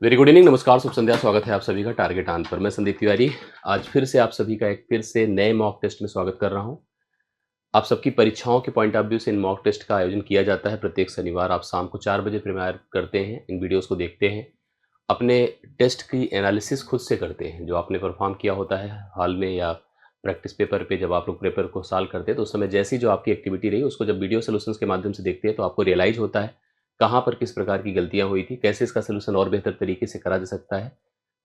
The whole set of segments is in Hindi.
वेरी गुड इवनिंग, नमस्कार, शुभ संध्या। स्वागत है आप सभी का टारगेट ऑन पर। मैं संदीप तिवारी आज फिर से आप सभी का एक फिर से नए मॉक टेस्ट में स्वागत कर रहा हूं। आप सबकी परीक्षाओं के पॉइंट ऑफ व्यू से इन मॉक टेस्ट का आयोजन किया जाता है। प्रत्येक शनिवार आप शाम को 4 बजे प्रीमियर करते हैं, इन वीडियोस को देखते हैं, अपने टेस्ट की एनालिसिस खुद से करते हैं। जो आपने परफॉर्म किया होता है हाल में या प्रैक्टिस पेपर पे जब आप लोग पेपर को सॉल्व करते हैं, तो उस समय जैसी जो आपकी एक्टिविटी रही उसको जब वीडियो सोल्यूशंस के माध्यम से देखते हैं तो आपको रियलाइज होता है कहाँ पर किस प्रकार की गलतियाँ हुई थी, कैसे इसका सोल्यूशन और बेहतर तरीके से करा जा सकता है।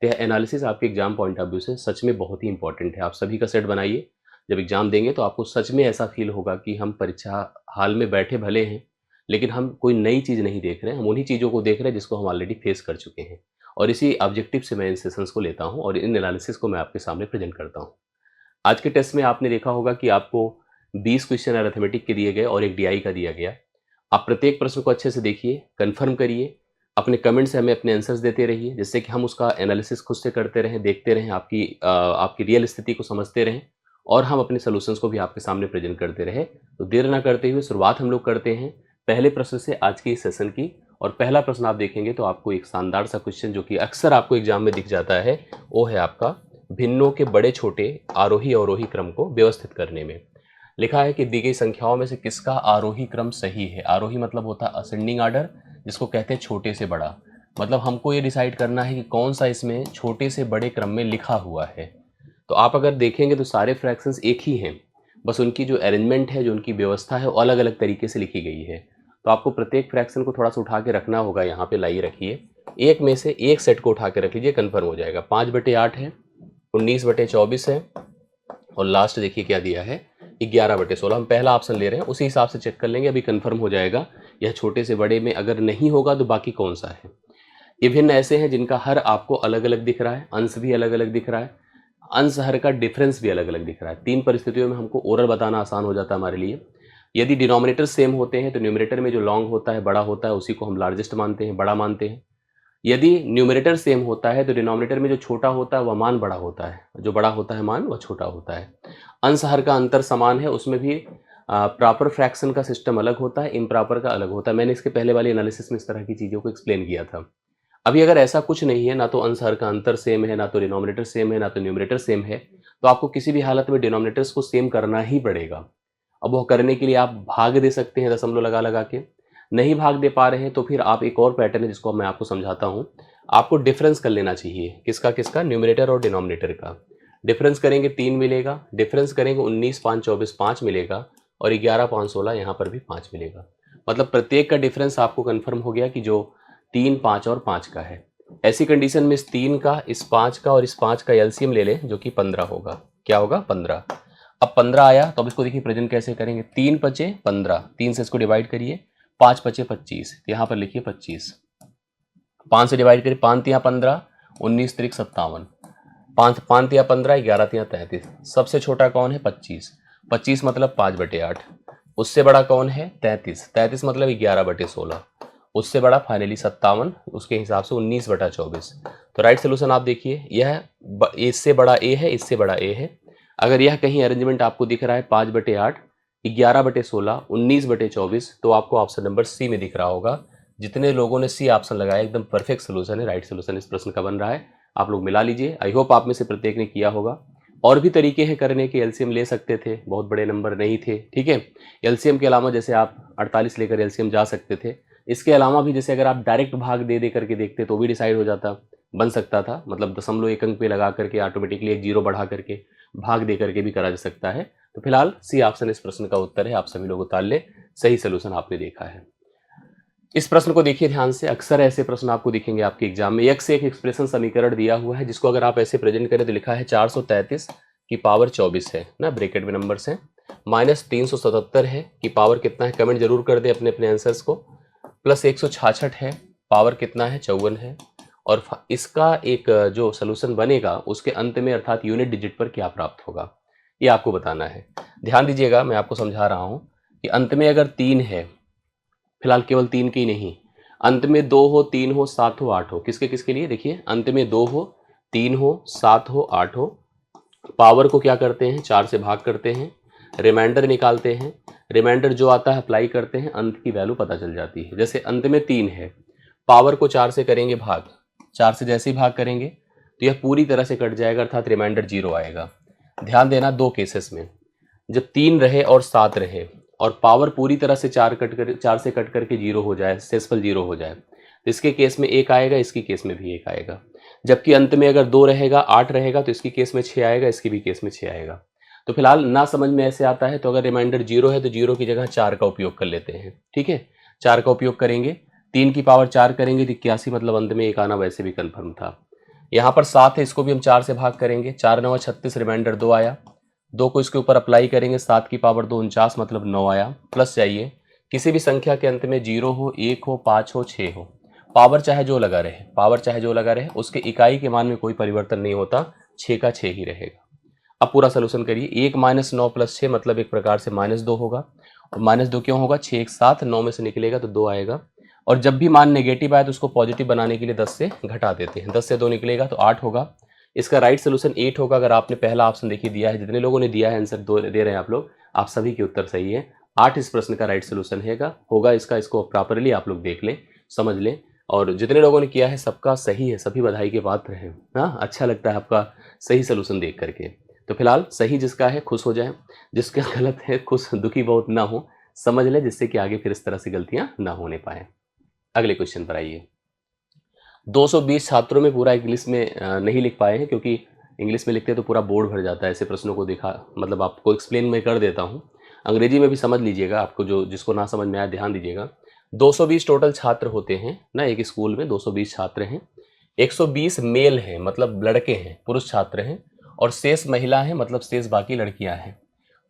तो यह एनालिसिस आपके एग्जाम पॉइंट ऑफ व्यू से सच में बहुत ही इंपॉर्टेंट है। आप सभी का सेट बनाइए, जब एग्जाम देंगे तो आपको सच में ऐसा फील होगा कि हम परीक्षा हाल में बैठे भले हैं, लेकिन हम कोई नई चीज़ नहीं देख रहे हैं, हम उन्हीं चीज़ों को देख रहे हैं जिसको हम ऑलरेडी फेस कर चुके हैं। और इसी ऑब्जेक्टिव से मैं इन सेशंस को लेता हूँ और इन एनालिसिस को मैं आपके सामने प्रेजेंट करता हूँ। आज के टेस्ट में आपने देखा होगा कि आपको 20 क्वेश्चन अरिथमेटिक के दिए गए और एक डीआई का दिया गया। आप प्रत्येक प्रश्न को अच्छे से देखिए, कंफर्म करिए, अपने कमेंट से हमें अपने आंसर्स देते रहिए, जिससे कि हम उसका एनालिसिस खुद से करते रहें, देखते रहें, आपकी रियल स्थिति को समझते रहें और हम अपने सॉल्यूशंस को भी आपके सामने प्रेजेंट करते रहें। तो देर ना करते हुए शुरुआत हम लोग करते हैं पहले प्रश्न से आज की इस सेशन की। और पहला प्रश्न आप देखेंगे तो आपको एक शानदार सा क्वेश्चन जो कि अक्सर आपको एग्जाम में दिख जाता है, वो है आपका भिन्नों के बड़े छोटे आरोही अवरोही क्रम को व्यवस्थित करने में। लिखा है कि दी गई संख्याओं में से किसका आरोही क्रम सही है। आरोही मतलब होता है असेंडिंग ऑर्डर, जिसको कहते हैं छोटे से बड़ा। मतलब हमको ये डिसाइड करना है कि कौन सा इसमें छोटे से बड़े क्रम में लिखा हुआ है। तो आप अगर देखेंगे तो सारे फ्रैक्शंस एक ही हैं, बस उनकी जो अरेंजमेंट है, जो उनकी व्यवस्था है, वो अलग अलग तरीके से लिखी गई है। तो आपको प्रत्येक फ्रैक्शन को थोड़ा सा उठा के रखना होगा। यहाँ पे लाइए रखिए, एक में से एक सेट को उठा के रख लीजिए, कन्फर्म हो जाएगा। 5/8 है, 19/24 है और लास्ट देखिए क्या दिया है, 11/16। हम पहला ऑप्शन ले रहे हैं, उसी हिसाब से चेक कर लेंगे, अभी कंफर्म हो जाएगा। यह छोटे से बड़े में अगर नहीं होगा तो बाकी कौन सा है। ये भिन्न ऐसे हैं जिनका हर आपको अलग अलग दिख रहा है, अंश भी अलग अलग दिख रहा है, अंश हर का डिफरेंस भी अलग अलग दिख रहा है। 3 परिस्थितियों में हमको ओरल बताना आसान हो जाता है हमारे लिए। यदि डिनोमिनेटर सेम होते हैं तो न्यूमरेटर में जो लॉन्ग होता है, बड़ा होता है, उसी को हम लार्जेस्ट मानते हैं, बड़ा मानते हैं। यदि न्यूमरेटर सेम होता है तो डिनोमिनेटर में जो छोटा होता है वह मान बड़ा होता है, जो बड़ा होता है मान वह छोटा होता है। अंश हर का अंतर समान है, उसमें भी प्रॉपर फ्रैक्शन का सिस्टम अलग होता है, इम्प्रॉपर का अलग होता है। मैंने इसके पहले वाले एनालिसिस में इस तरह की चीज़ों को एक्सप्लेन किया था। अभी अगर ऐसा कुछ नहीं है, ना तो अंश हर का अंतर सेम है, ना तो डिनोमिनेटर सेम है, ना तो न्यूमरेटर सेम है, तो आपको किसी भी हालत में डिनोमिनेटर्स को सेम करना ही पड़ेगा। अब वो करने के लिए आप भाग दे सकते हैं दशमलव लगा लगा के। नहीं भाग दे पा रहे हैं तो फिर आप एक और पैटर्न है जिसको मैं आपको समझाता हूँ। आपको डिफरेंस कर लेना चाहिए, किसका किसका, न्यूमरेटर और डिनोमिनेटर का। डिफरेंस करेंगे 3 मिलेगा, डिफरेंस करेंगे 19 5 24 5 मिलेगा और 11 5 16 यहाँ पर भी 5 मिलेगा। मतलब प्रत्येक का डिफरेंस आपको कंफर्म हो गया कि जो 3 5 और 5 का है। ऐसी कंडीशन में इस 3 का, इस 5 का और इस 5 का एलसीएम ले लें, जो कि 15 होगा। क्या होगा, 15। अब 15 आया तो अब इसको देखिए प्रेजेंट कैसे करेंगे। 3 5 15, 3 से इसको डिवाइड करिए, 5 5 25, यहाँ पर लिखिए 25। 5 से डिवाइड करिए, 5 तिया 15, 19 त्रिक 57, 5 तिया 15, 11 तिया 33। सबसे छोटा कौन है, 25। 25 मतलब 5/8। उससे बड़ा कौन है, 33। 33 मतलब 11/16। उससे बड़ा फाइनली 57, उसके हिसाब से 19/24। तो राइट सोल्यूशन आप देखिए, यह इससे बड़ा ए है, इससे बड़ा ए है। अगर यह कहीं अरेंजमेंट आपको दिख रहा है 5/8, 11/16, 19/24, तो आपको ऑप्शन नंबर सी में दिख रहा होगा। जितने लोगों ने सी ऑप्शन लगाया एकदम परफेक्ट सोल्यूशन है, राइट सोल्यूशन इस प्रश्न का बन रहा है। आप लोग मिला लीजिए। आई होप आप में से प्रत्येक ने किया होगा। और भी तरीके हैं करने के, एलसीएम ले सकते थे, बहुत बड़े नंबर नहीं थे, ठीक है। एलसीएम के अलावा जैसे आप 48 लेकर एलसीएम जा सकते थे। इसके अलावा भी जैसे अगर आप डायरेक्ट भाग दे दे करके देखते तो भी डिसाइड हो जाता, बन सकता था। मतलब दशमलव एक अंक पे लगा करके ऑटोमेटिकली एक जीरो बढ़ा करके भाग दे करके भी करा जा सकता है। तो फिलहाल सी ऑप्शन इस प्रश्न का उत्तर है। आप सभी लोग उतार ले, सही सोल्यूशन आपने देखा है। इस प्रश्न को देखिए ध्यान से। अक्सर ऐसे प्रश्न आपको दिखेंगे आपके एग्जाम में। एक से एक एक्सप्रेशन समीकरण दिया हुआ है, जिसको अगर आप ऐसे प्रेजेंट करें तो लिखा है 433 की पावर 24 है ना, ब्रैकेट में नंबर्स हैं, माइनस 377 है की पावर कितना है, कमेंट जरूर कर दे अपने अपने आंसर्स को, प्लस 166 है, पावर कितना है, 54 है। और इसका एक जो सोल्यूशन बनेगा उसके अंत में अर्थात यूनिट डिजिट पर क्या प्राप्त होगा, ये आपको बताना है। ध्यान दीजिएगा, मैं आपको समझा रहा हूं कि अंत में अगर 3 है, फिलहाल केवल 3 की नहीं, अंत में 2 हो, 3 हो, 7 हो, 8 हो, किसके किसके लिए देखिए, अंत में 2 हो, 3 हो, 7 हो, 8 हो, पावर को क्या करते हैं, 4 से भाग करते हैं, रिमाइंडर निकालते हैं, रिमाइंडर जो आता है अप्लाई करते हैं, अंत की वैल्यू पता चल जाती है। जैसे अंत में 3 है, पावर को 4 से करेंगे भाग, 4 से जैसे ही भाग करेंगे तो यह पूरी तरह से कट जाएगा, अर्थात रिमाइंडर 0 आएगा। ध्यान देना 2 केसेस में, जब 3 रहे और 7 रहे और पावर पूरी तरह से 4 से कट करके 0 हो जाए, सेसफल 0 हो जाए, तो इसके केस में 1 आएगा, इसकी केस में भी 1 आएगा। जबकि अंत में अगर 2 रहेगा, 8 रहेगा, तो इसकी केस में 6 आएगा, इसकी भी केस में 6 आएगा। तो फिलहाल ना समझ में ऐसे आता है तो अगर रिमाइंडर 0 है तो 0 की जगह 4 का उपयोग कर लेते हैं। ठीक है, 4 का उपयोग करेंगे, 3 की पावर 4 करेंगे तो 81, मतलब अंत में 1 आना वैसे भी कन्फर्म था। यहाँ पर 7 है, इसको भी हम 4 से भाग करेंगे, 4 9 36, रिमाइंडर 2 आया। 2 को इसके ऊपर अप्लाई करेंगे, 7 की पावर 2 49, मतलब 9 आया। प्लस चाहिए, किसी भी संख्या के अंत में 0 हो, 1 हो, 5 हो, 6 हो, पावर चाहे जो लगा रहे, उसके इकाई के मान में कोई परिवर्तन नहीं होता, 6 का 6 ही रहेगा। अब पूरा सोल्यूशन करिए, 1 - 9 + 6 मतलब एक प्रकार से -2 होगा। और -2 क्यों होगा, 6 एक साथ 9 में से निकलेगा तो 2 आएगा। और जब भी मान नेगेटिव आए तो उसको पॉजिटिव बनाने के लिए 10 से घटा देते हैं, 10 से 2 निकलेगा तो 8 होगा। इसका राइट सोल्यूशन 8 होगा। अगर आपने पहला ऑप्शन देखिए दिया है, जितने लोगों ने दिया है आंसर दे रहे हैं आप लोग, आप सभी के उत्तर सही है। 8 इस प्रश्न का राइट सोल्यूशन होगा इसको प्रॉपरली आप लोग देख लें, समझ लें। और जितने लोगों ने किया है सबका सही है, सभी बधाई के पात्र हैं। हाँ, अच्छा लगता है आपका सही सोल्यूशन देख करके। तो फिलहाल सही जिसका है खुश हो जाए, जिसका गलत है खुश दुखी बहुत ना हो, समझ ले, जिससे कि आगे फिर इस तरह से गलतियां ना होने पाए। अगले क्वेश्चन पर आइए। 220 छात्रों में पूरा इंग्लिश में नहीं लिख पाए हैं, क्योंकि इंग्लिश में लिखते तो पूरा बोर्ड भर जाता है। ऐसे प्रश्नों को देखा, मतलब आपको एक्सप्लेन मैं कर देता हूँ, अंग्रेजी में भी समझ लीजिएगा। आपको जिसको ना समझ में आया ध्यान दीजिएगा। 220 टोटल छात्र होते हैं ना, एक स्कूल में 220 छात्र हैं। 120 मेल हैं, मतलब लड़के हैं, पुरुष छात्र हैं, और शेष महिला हैं, मतलब शेष बाकी लड़कियां हैं।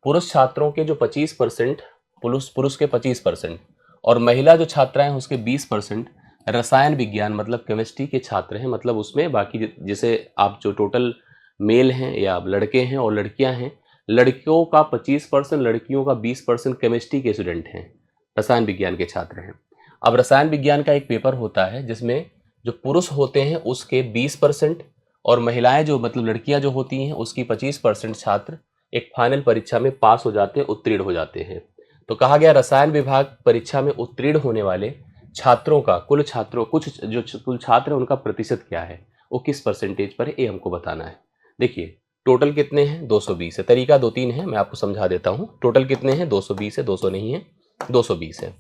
पुरुष छात्रों के जो 25%, पुरुष के 25% और महिला जो छात्राएं हैं उसके 20% रसायन विज्ञान मतलब केमिस्ट्री के छात्र हैं। मतलब उसमें बाकी जैसे आप जो टोटल मेल हैं या लड़के हैं और लड़कियां हैं, लड़कियों का 25%, लड़कियों का 20% केमिस्ट्री के स्टूडेंट हैं, रसायन विज्ञान के छात्र हैं। अब रसायन विज्ञान का एक पेपर होता है जिसमें जो पुरुष होते हैं उसके 20% और महिलाएं जो मतलब लड़कियां जो होती हैं उसकी 25% छात्र एक फाइनल परीक्षा में पास हो जाते हैं, उत्तीर्ण हो जाते हैं। तो कहा गया रसायन विभाग परीक्षा में उत्तीर्ण होने वाले छात्रों का कुल छात्र हैं उनका प्रतिशत क्या है, वो किस परसेंटेज पर है, ये हमको बताना है। देखिए टोटल कितने हैं, 220 है। तरीका 2-3 है, मैं आपको समझा देता हूँ। टोटल कितने हैं, 220 है, 200 नहीं है, 220 है।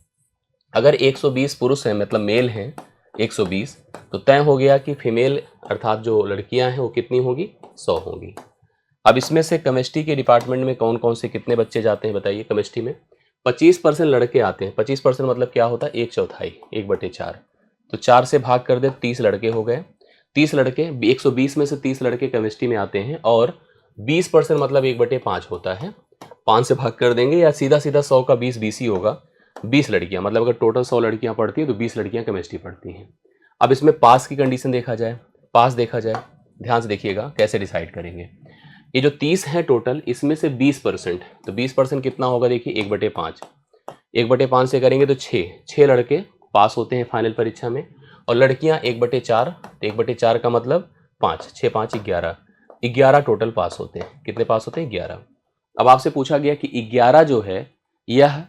अगर 120 पुरुष हैं मतलब मेल हैं 120, तो तय हो गया कि फीमेल अर्थात जो लड़कियां हैं वो कितनी होगी, 100 होंगी। अब इसमें से केमिस्ट्री के डिपार्टमेंट में कौन कौन से कितने बच्चे जाते हैं बताइए। केमिस्ट्री में 25% लड़के आते हैं। 25% मतलब क्या होता है, 1/4, 1/4। तो 4 से भाग कर दे, 30 लड़के हो गए। 30 लड़के, 120 में से 30 लड़के केमिस्ट्री में आते हैं, और 20% मतलब 1/5 होता है। 5 से भाग कर देंगे, या सीधा सीधा 100 का 20 20 ही होगा। 20 लड़कियां, मतलब अगर टोटल 100 लड़कियां पढ़ती है तो 20 लड़कियां केमिस्ट्री पढ़ती हैं। अब इसमें पास की कंडीशन देखा जाए, पास देखा जाए, ध्यान से देखिएगा कैसे डिसाइड करेंगे। ये जो 30 है टोटल, इसमें से 20%, तो 20% कितना होगा, देखिए 1/5। 1/5 से करेंगे तो 6 लड़के पास होते हैं फाइनल परीक्षा में, और लड़कियां 1/4। तो 1/4 का मतलब 5, 6 5 11, 11 टोटल पास होते हैं। कितने पास होते हैं, 11। अब आपसे पूछा गया कि 11 जो है, यह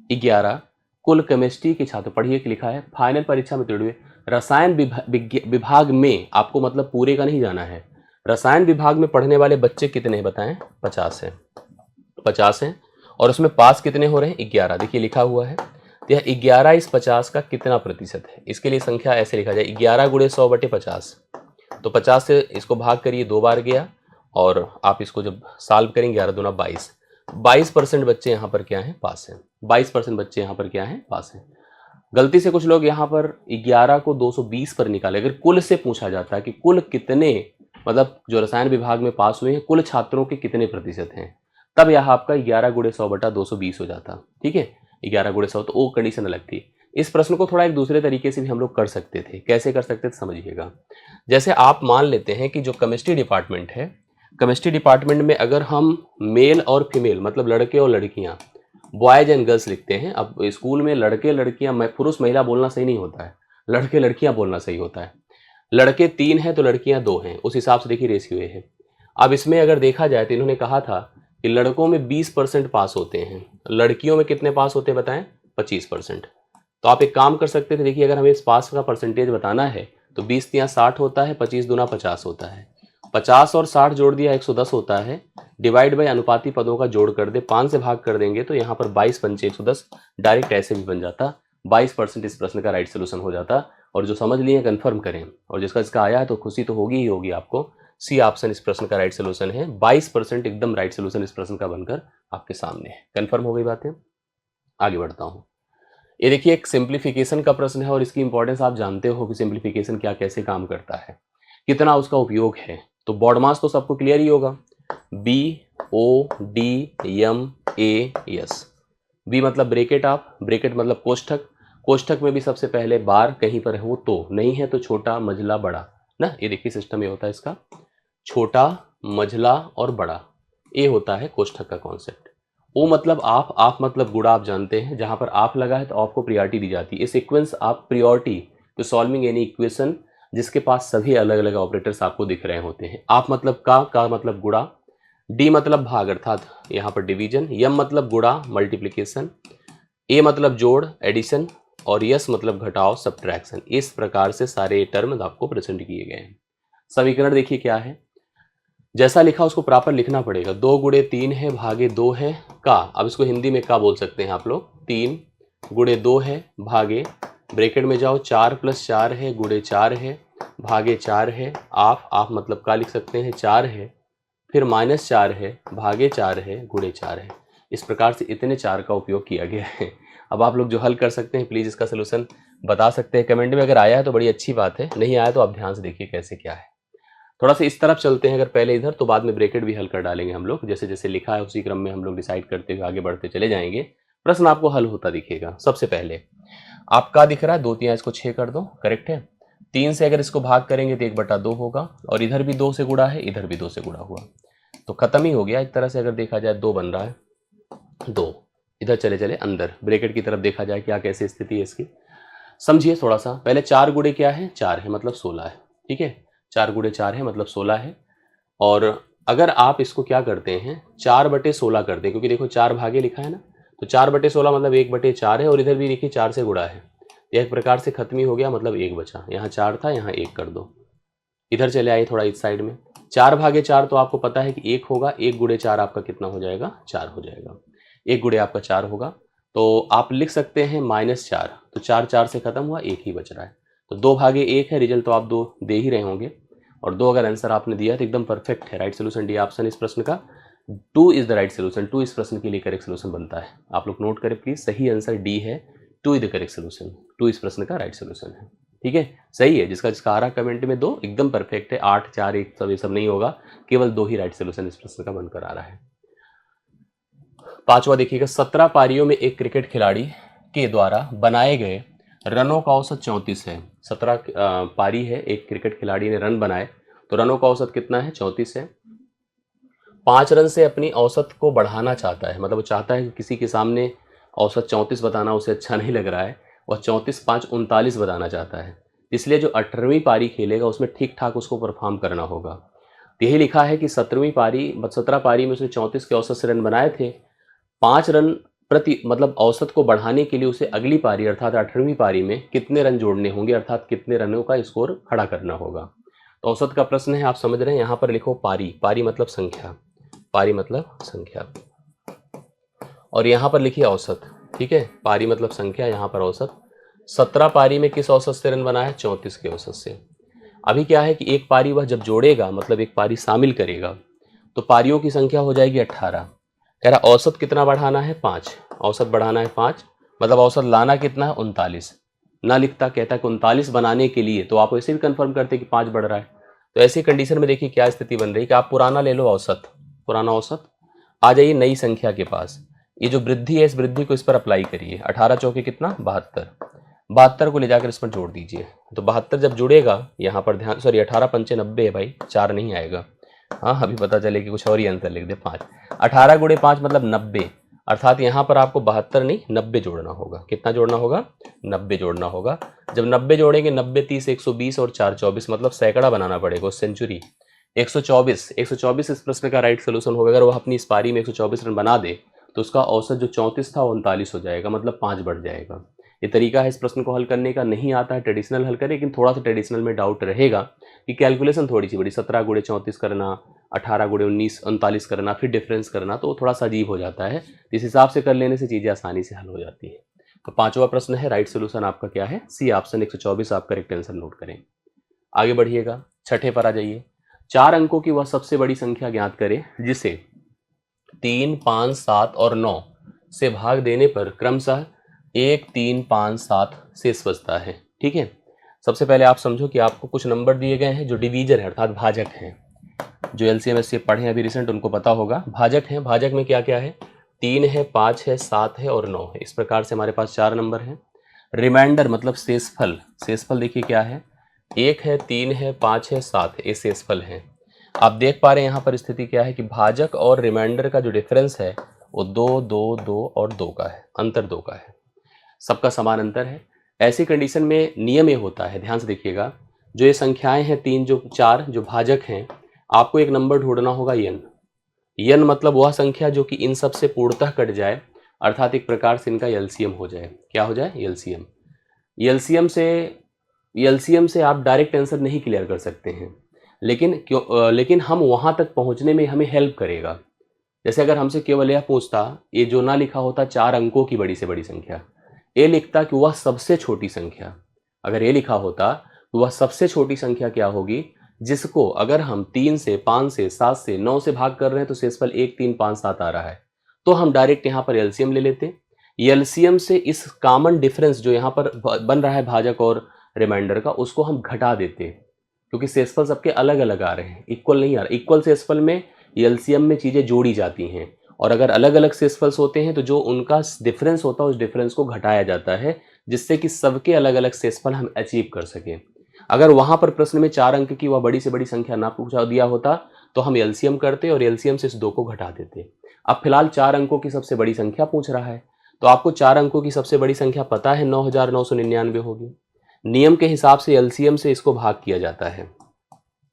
11 कुल केमिस्ट्री के छात्र, पढ़िए कि लिखा है फाइनल परीक्षा में उत्तीर्ण हुए रसायन विभाग में, आपको मतलब पूरे का नहीं जाना है, रसायन विभाग में पढ़ने वाले बच्चे कितने हैं बताएं, 50 हैं, 50 हैं। और उसमें पास कितने हो रहे हैं, 11। देखिए लिखा हुआ है, तो यह 11 इस 50 का कितना प्रतिशत है। इसके लिए संख्या ऐसे लिखा जाए, 11 × 100/50। तो 50 से इसको भाग करिए, 2 बार गया, और आप इसको जब सॉल्व करेंगे 11 दूना 22, 22% बच्चे यहाँ पर क्या हैं, पास हैं। 22% बच्चे यहाँ पर क्या हैं, पास हैं। गलती से कुछ लोग यहाँ पर 11 को 220 पर निकाले। अगर कुल से पूछा जाता है कि कुल कितने, मतलब जो रसायन विभाग में पास हुए हैं कुल छात्रों के कितने प्रतिशत हैं, तब यह आपका 11 × 100/220 हो जाता। ठीक है, 11 × 100, तो वो कंडीशन अलग थी। इस प्रश्न को थोड़ा एक दूसरे तरीके से भी हम लोग कर सकते थे। कैसे कर सकते थे समझिएगा। जैसे आप मान लेते हैं कि जो केमिस्ट्री डिपार्टमेंट है, केमिस्ट्री डिपार्टमेंट में अगर हम मेल और फीमेल मतलब लड़के और लड़कियां, बॉयज एंड गर्ल्स लिखते हैं। अब स्कूल में लड़के लड़कियां, पुरुष महिला बोलना सही नहीं होता है, लड़के लड़कियां बोलना सही होता है। लड़के 3 हैं तो लड़कियां 2 हैं, उस हिसाब से देखिए रेशियो है। अब इसमें अगर देखा जाए तो इन्होंने कहा था कि लड़कों में 20% पास होते हैं, लड़कियों में कितने पास होते हैं बताएं, 25%। तो आप एक काम कर सकते थे, देखिए अगर हमें इस पास का परसेंटेज बताना है तो 20 तियाँ 60 होता है, 25 दूना 50 होता है। 50 और 60 जोड़ दिया 110 होता है। डिवाइड बाई अनुपाती पदों का जोड़ कर दे, 5 से भाग कर देंगे तो यहाँ पर 22 पंचे 110 डायरेक्ट ऐसे भी बन जाता। 22% इस प्रश्न का राइट सोल्यूशन हो जाता। और जो समझ लिए कंफर्म करें, और जिसका इसका आया है तो खुशी तो होगी ही होगी आपको। सी ऑप्शन इस प्रश्न का राइट सोल्यूशन है। 22% एकदम राइट सोल्यूशन इस प्रश्न का बनकर आपके सामने है। कंफर्म हो गई बातें? आगे बढ़ता हूँ। ये देखिए एक सिंप्लीफिकेशन का प्रश्न है और इसकी इंपॉर्टेंस आप जानते हो कि सिंप्लीफिकेशन क्या कैसे काम करता है, कितना उसका उपयोग है। तो बॉड मास तो सबको क्लियर ही होगा। BODM बी मतलब ब्रेकेट ऑफ, ब्रेकेट मतलब कोष्ठक, कोष्ठक में भी सबसे पहले बार कहीं पर हो तो, नहीं है तो छोटा मझला बड़ा ना। ये देखिए सिस्टम ये होता है इसका, छोटा मझला और बड़ा, ये होता है कोष्ठक का कॉन्सेप्ट। ओ मतलब आप मतलब गुणा आप जानते हैं, जहां पर आप लगा है तो आपको प्रियोरिटी दी जाती है। ये सीक्वेंस आप प्रियोरिटी तो सॉल्विंग एनी इक्वेशन जिसके पास सभी अलग अलग ऑपरेटर्स आपको दिख रहे होते हैं। आप मतलब का मतलब गुणा, डी मतलब भाग अर्थात यहाँ पर डिवीजन, यम मतलब गुणा मल्टीप्लिकेशन, ए मतलब जोड़ एडिशन, और यस मतलब घटाव सब्ट्रैक्शन। इस प्रकार से सारे टर्म आपको प्रेजेंट किए गए हैं। समीकरण देखिए क्या है, जैसा लिखा उसको प्रॉपर लिखना पड़ेगा। 2 गुणे 3 है भागे 2 है का, अब इसको हिंदी में का बोल सकते हैं आप लोग। 3 गुणे 2 है भागे, ब्रैकेट में जाओ 4 + 4 है गुणे 4 है भागे 4 है, आप मतलब का लिख सकते हैं 4 है, फिर -4 है भागे 4 है गुणे 4 है। इस प्रकार से इतने 4 का उपयोग किया गया है। अब आप लोग जो हल कर सकते हैं प्लीज़ इसका सोल्यूशन बता सकते हैं कमेंट में। अगर आया है तो बड़ी अच्छी बात है, नहीं आया तो आप ध्यान से देखिए कैसे क्या है। थोड़ा सा इस तरफ चलते हैं, अगर पहले इधर तो बाद में ब्रैकेट भी हल कर डालेंगे हम लोग। जैसे जैसे लिखा है उसी क्रम में हम लोग डिसाइड करते हुए आगे बढ़ते चले जाएंगे। प्रश्न आपको हल होता दिखेगा। सबसे पहले आपका दिख रहा है 2 तियाँ, इसको 6 कर दो, करेक्ट है। 3 से अगर इसको भाग करेंगे तो 1/2 होगा, और इधर भी 2 से गुणा है, इधर भी 2 से गुणा हुआ, तो खत्म ही हो गया एक तरह से। अगर देखा जाए 2 बन रहा है, 2 इधर चले चले अंदर ब्रैकेट की तरफ देखा जाए क्या कैसी स्थिति है इसकी, समझिए थोड़ा सा। पहले 4 गुणे क्या है, 4 है मतलब 16 है, ठीक है। 4 गुणे 4 है मतलब 16 है। और अगर आप इसको क्या करते हैं 4/16 करते हैं, क्योंकि देखो 4 भागे लिखा है ना, तो 4/16 मतलब 1/4 है, और इधर भी देखिए 4 से गुणा है, यह एक प्रकार से खत्म ही हो गया, मतलब 1 बचा। यहाँ 4 था, यहाँ 1 कर दो। इधर चले आइए थोड़ा इस साइड में, 4 भागे 4 तो आपको पता है कि 1 होगा, 1 गुणे 4 आपका कितना हो जाएगा, 4 हो जाएगा। 1 गुणे आपका 4 होगा, तो आप लिख सकते हैं -4, तो 4 4 से खत्म हुआ, 1 ही बच रहा है। तो 2 भागे 1 है, रिजल्ट तो आप 2 दे ही रहे होंगे, और 2 अगर आंसर आपने दिया तो एकदम परफेक्ट है। राइट सोल्यूशन डी ऑप्शन इस प्रश्न का, 2 इज द राइट सोल्यूशन। 2 इस प्रश्न के लिए करेक्ट सोल्यूशन बनता है। आप लोग नोट करें प्लीज, सही आंसर डी है, 2 इज द करेक्ट सोल्यूशन। 2 इस प्रश्न का राइट सोल्यूशन है, ठीक है, सही है। जिसका जिसका आ रहा कमेंट में 2 एकदम परफेक्ट है। 8 4 1 सब ये सब नहीं होगा, केवल 2 ही राइट सोल्यूशन इस प्रश्न का बनकर आ रहा है। पांचवा देखिएगा, 17 पारियों में एक क्रिकेट खिलाड़ी के द्वारा बनाए गए रनों का औसत 34 है। 17 पारी है, एक क्रिकेट खिलाड़ी ने रन बनाए, तो रनों का औसत कितना है, 34 है। 5 रन से अपनी औसत को बढ़ाना चाहता है, मतलब वो चाहता है कि किसी के सामने औसत 34 बताना उसे अच्छा नहीं लग रहा है, वह 34 5 39 बताना चाहता है। इसलिए जो 18वीं पारी खेलेगा उसमें ठीक ठाक उसको परफॉर्म करना होगा। यही लिखा है कि 17 पारी में उसने 34 के औसत से रन बनाए थे। 5 रन प्रति मतलब औसत को बढ़ाने के लिए उसे अगली पारी अर्थात 18वीं पारी में कितने रन जोड़ने होंगे, अर्थात कितने रनों का स्कोर खड़ा करना होगा। तो औसत का प्रश्न है, आप समझ रहे हैं। यहाँ पर लिखो पारी, पारी मतलब संख्या, पारी मतलब संख्या, और यहाँ पर लिखिए औसत, ठीक है। पारी मतलब संख्या, यहाँ पर औसत। 17 पारी में किस औसत से रन बना है, 34 के औसत से। अभी क्या है कि एक पारी वह जब जोड़ेगा, मतलब एक पारी शामिल करेगा, तो पारियों की संख्या हो जाएगी 18। कह रहा औसत कितना बढ़ाना है, 5, औसत बढ़ाना है 5, मतलब औसत लाना कितना है, 39। ना लिखता, कहता कि 39 बनाने के लिए, तो आप ऐसे भी कंफर्म करते कि 5 बढ़ रहा है। तो ऐसी कंडीशन में देखिए क्या स्थिति बन रही है कि आप पुराना ले लो औसत, पुराना औसत, आ जाइए नई संख्या के पास। ये जो वृद्धि है इस वृद्धि को इस पर अप्लाई करिए। 18 चौके कितना, 72, 72 को ले जाकर इस पर जोड़ दीजिए। तो 72 जब जुड़ेगा, यहाँ पर ध्यान, सॉरी 18 पंचे 90 है भाई, 4 नहीं आएगा। हाँ अभी पता चले कि कुछ और ही आंसर लिख दे, 5। 18 गुणे 5 मतलब 90, अर्थात यहाँ पर आपको 72 नहीं 90 जोड़ना होगा। कितना जोड़ना होगा, 90 जोड़ना होगा। जब 90 जोड़ेंगे, 90 30 120 और 4 24, मतलब सैकड़ा बनाना पड़ेगा, सेंचुरी। 124 इस प्रश्न का राइट सोल्यूशन होगा। अगर वह अपनी इस पारी में 124 रन बना दे तो उसका औसत जो 34 था वो 39 हो जाएगा, मतलब 5 बढ़ जाएगा। ये तरीका है इस प्रश्न को हल करने का, नहीं आता है ट्रेडिशनल हल करें, लेकिन थोड़ा सा ट्रेडिशनल में डाउट रहेगा कि कैलकुलेशन थोड़ी सी बड़ी, 17 गुणे 34 करना, 18 गुणे 19 39 करना, फिर डिफरेंस करना, तो थोड़ा सा अजीब हो जाता है। इस हिसाब से कर लेने से चीज़ें आसानी से हल हो जाती है। तो पांचवा प्रश्न है, राइट सोल्यूशन आपका क्या है? सी ऑप्शन 124 आप करेक्ट आंसर नोट करें। आगे बढ़िएगा, छठे पर आ जाइए। 4 अंकों की वह सबसे बड़ी संख्या ज्ञात करें जिसे 3, 5, 7 और 9 से भाग देने पर क्रमशः 1, 3, 5, 7 शेष बचता है। ठीक है, सबसे पहले आप समझो कि आपको कुछ नंबर दिए गए हैं जो डिवीजर है अर्थात भाजक हैं। जो एलसीएम से पढ़े हैं अभी रिसेंट उनको पता होगा, भाजक हैं। भाजक में क्या क्या है? 3 है, 5 है, 7 है और 9 है। इस प्रकार से हमारे पास 4 नंबर हैं। रिमाइंडर मतलब शेषफल, शेषफल देखिए क्या है? 1 है, 3 है, 5 है, 7 है, ये शेषफल है। आप देख पा रहे हैं यहाँ पर स्थिति क्या है कि भाजक और रिमाइंडर का जो डिफरेंस है वो 2, 2, 2 और 2 का है, अंतर 2 का है, सबका समान अंतर है। ऐसी कंडीशन में नियम ये होता है, ध्यान से देखिएगा, जो ये संख्याएं हैं 3 जो 4 जो भाजक हैं, आपको एक नंबर ढूंढना होगा यन। यन मतलब वह संख्या जो कि इन सब से पूर्णतः कट जाए, अर्थात एक प्रकार से इनका एलसीएम हो जाए। क्या हो जाए? एलसीएम। एलसीएम से आप डायरेक्ट आंसर नहीं क्लियर कर सकते हैं, लेकिन हम वहां तक पहुंचने में हमें हेल्प करेगा। जैसे अगर हमसे केवल यह पूछता, ये जो ना लिखा होता 4 अंकों की बड़ी से बड़ी संख्या, ये लिखता कि वह सबसे छोटी संख्या। अगर ये लिखा होता तो वह सबसे छोटी संख्या क्या होगी, जिसको अगर हम 3 से 5 से 7 से 9 से भाग कर रहे हैं तो शेषफल 1, 3, 5, 7 आ रहा है, तो हम डायरेक्ट यहाँ पर एलसीएम ले लेते। एलसीएम से इस कॉमन डिफरेंस जो यहाँ पर बन रहा है भाजक और रिमाइंडर का, उसको हम घटा देते, क्योंकि शेषफल सबके अलग अलग आ रहे हैं, इक्वल नहीं आ रहा। इक्वल शेषफल में एलसीएम में चीज़ें जोड़ी जाती हैं, और अगर अलग अलग शेषफल्स होते हैं तो जो उनका डिफरेंस होता है उस डिफरेंस को घटाया जाता है, जिससे कि सबके अलग अलग शेषफल हम अचीव कर सकें। अगर वहां पर प्रश्न में 4 अंक की वह बड़ी से बड़ी संख्या ना पूछा दिया होता तो हम एलसीएम करते और एलसीएम से इस 2 को घटा देते। अब फिलहाल 4 अंकों की सबसे बड़ी संख्या पूछ रहा है, तो आपको 4 अंकों की सबसे बड़ी संख्या पता है 9999 होगी। नियम के हिसाब से एलसीएम से इसको भाग किया जाता है,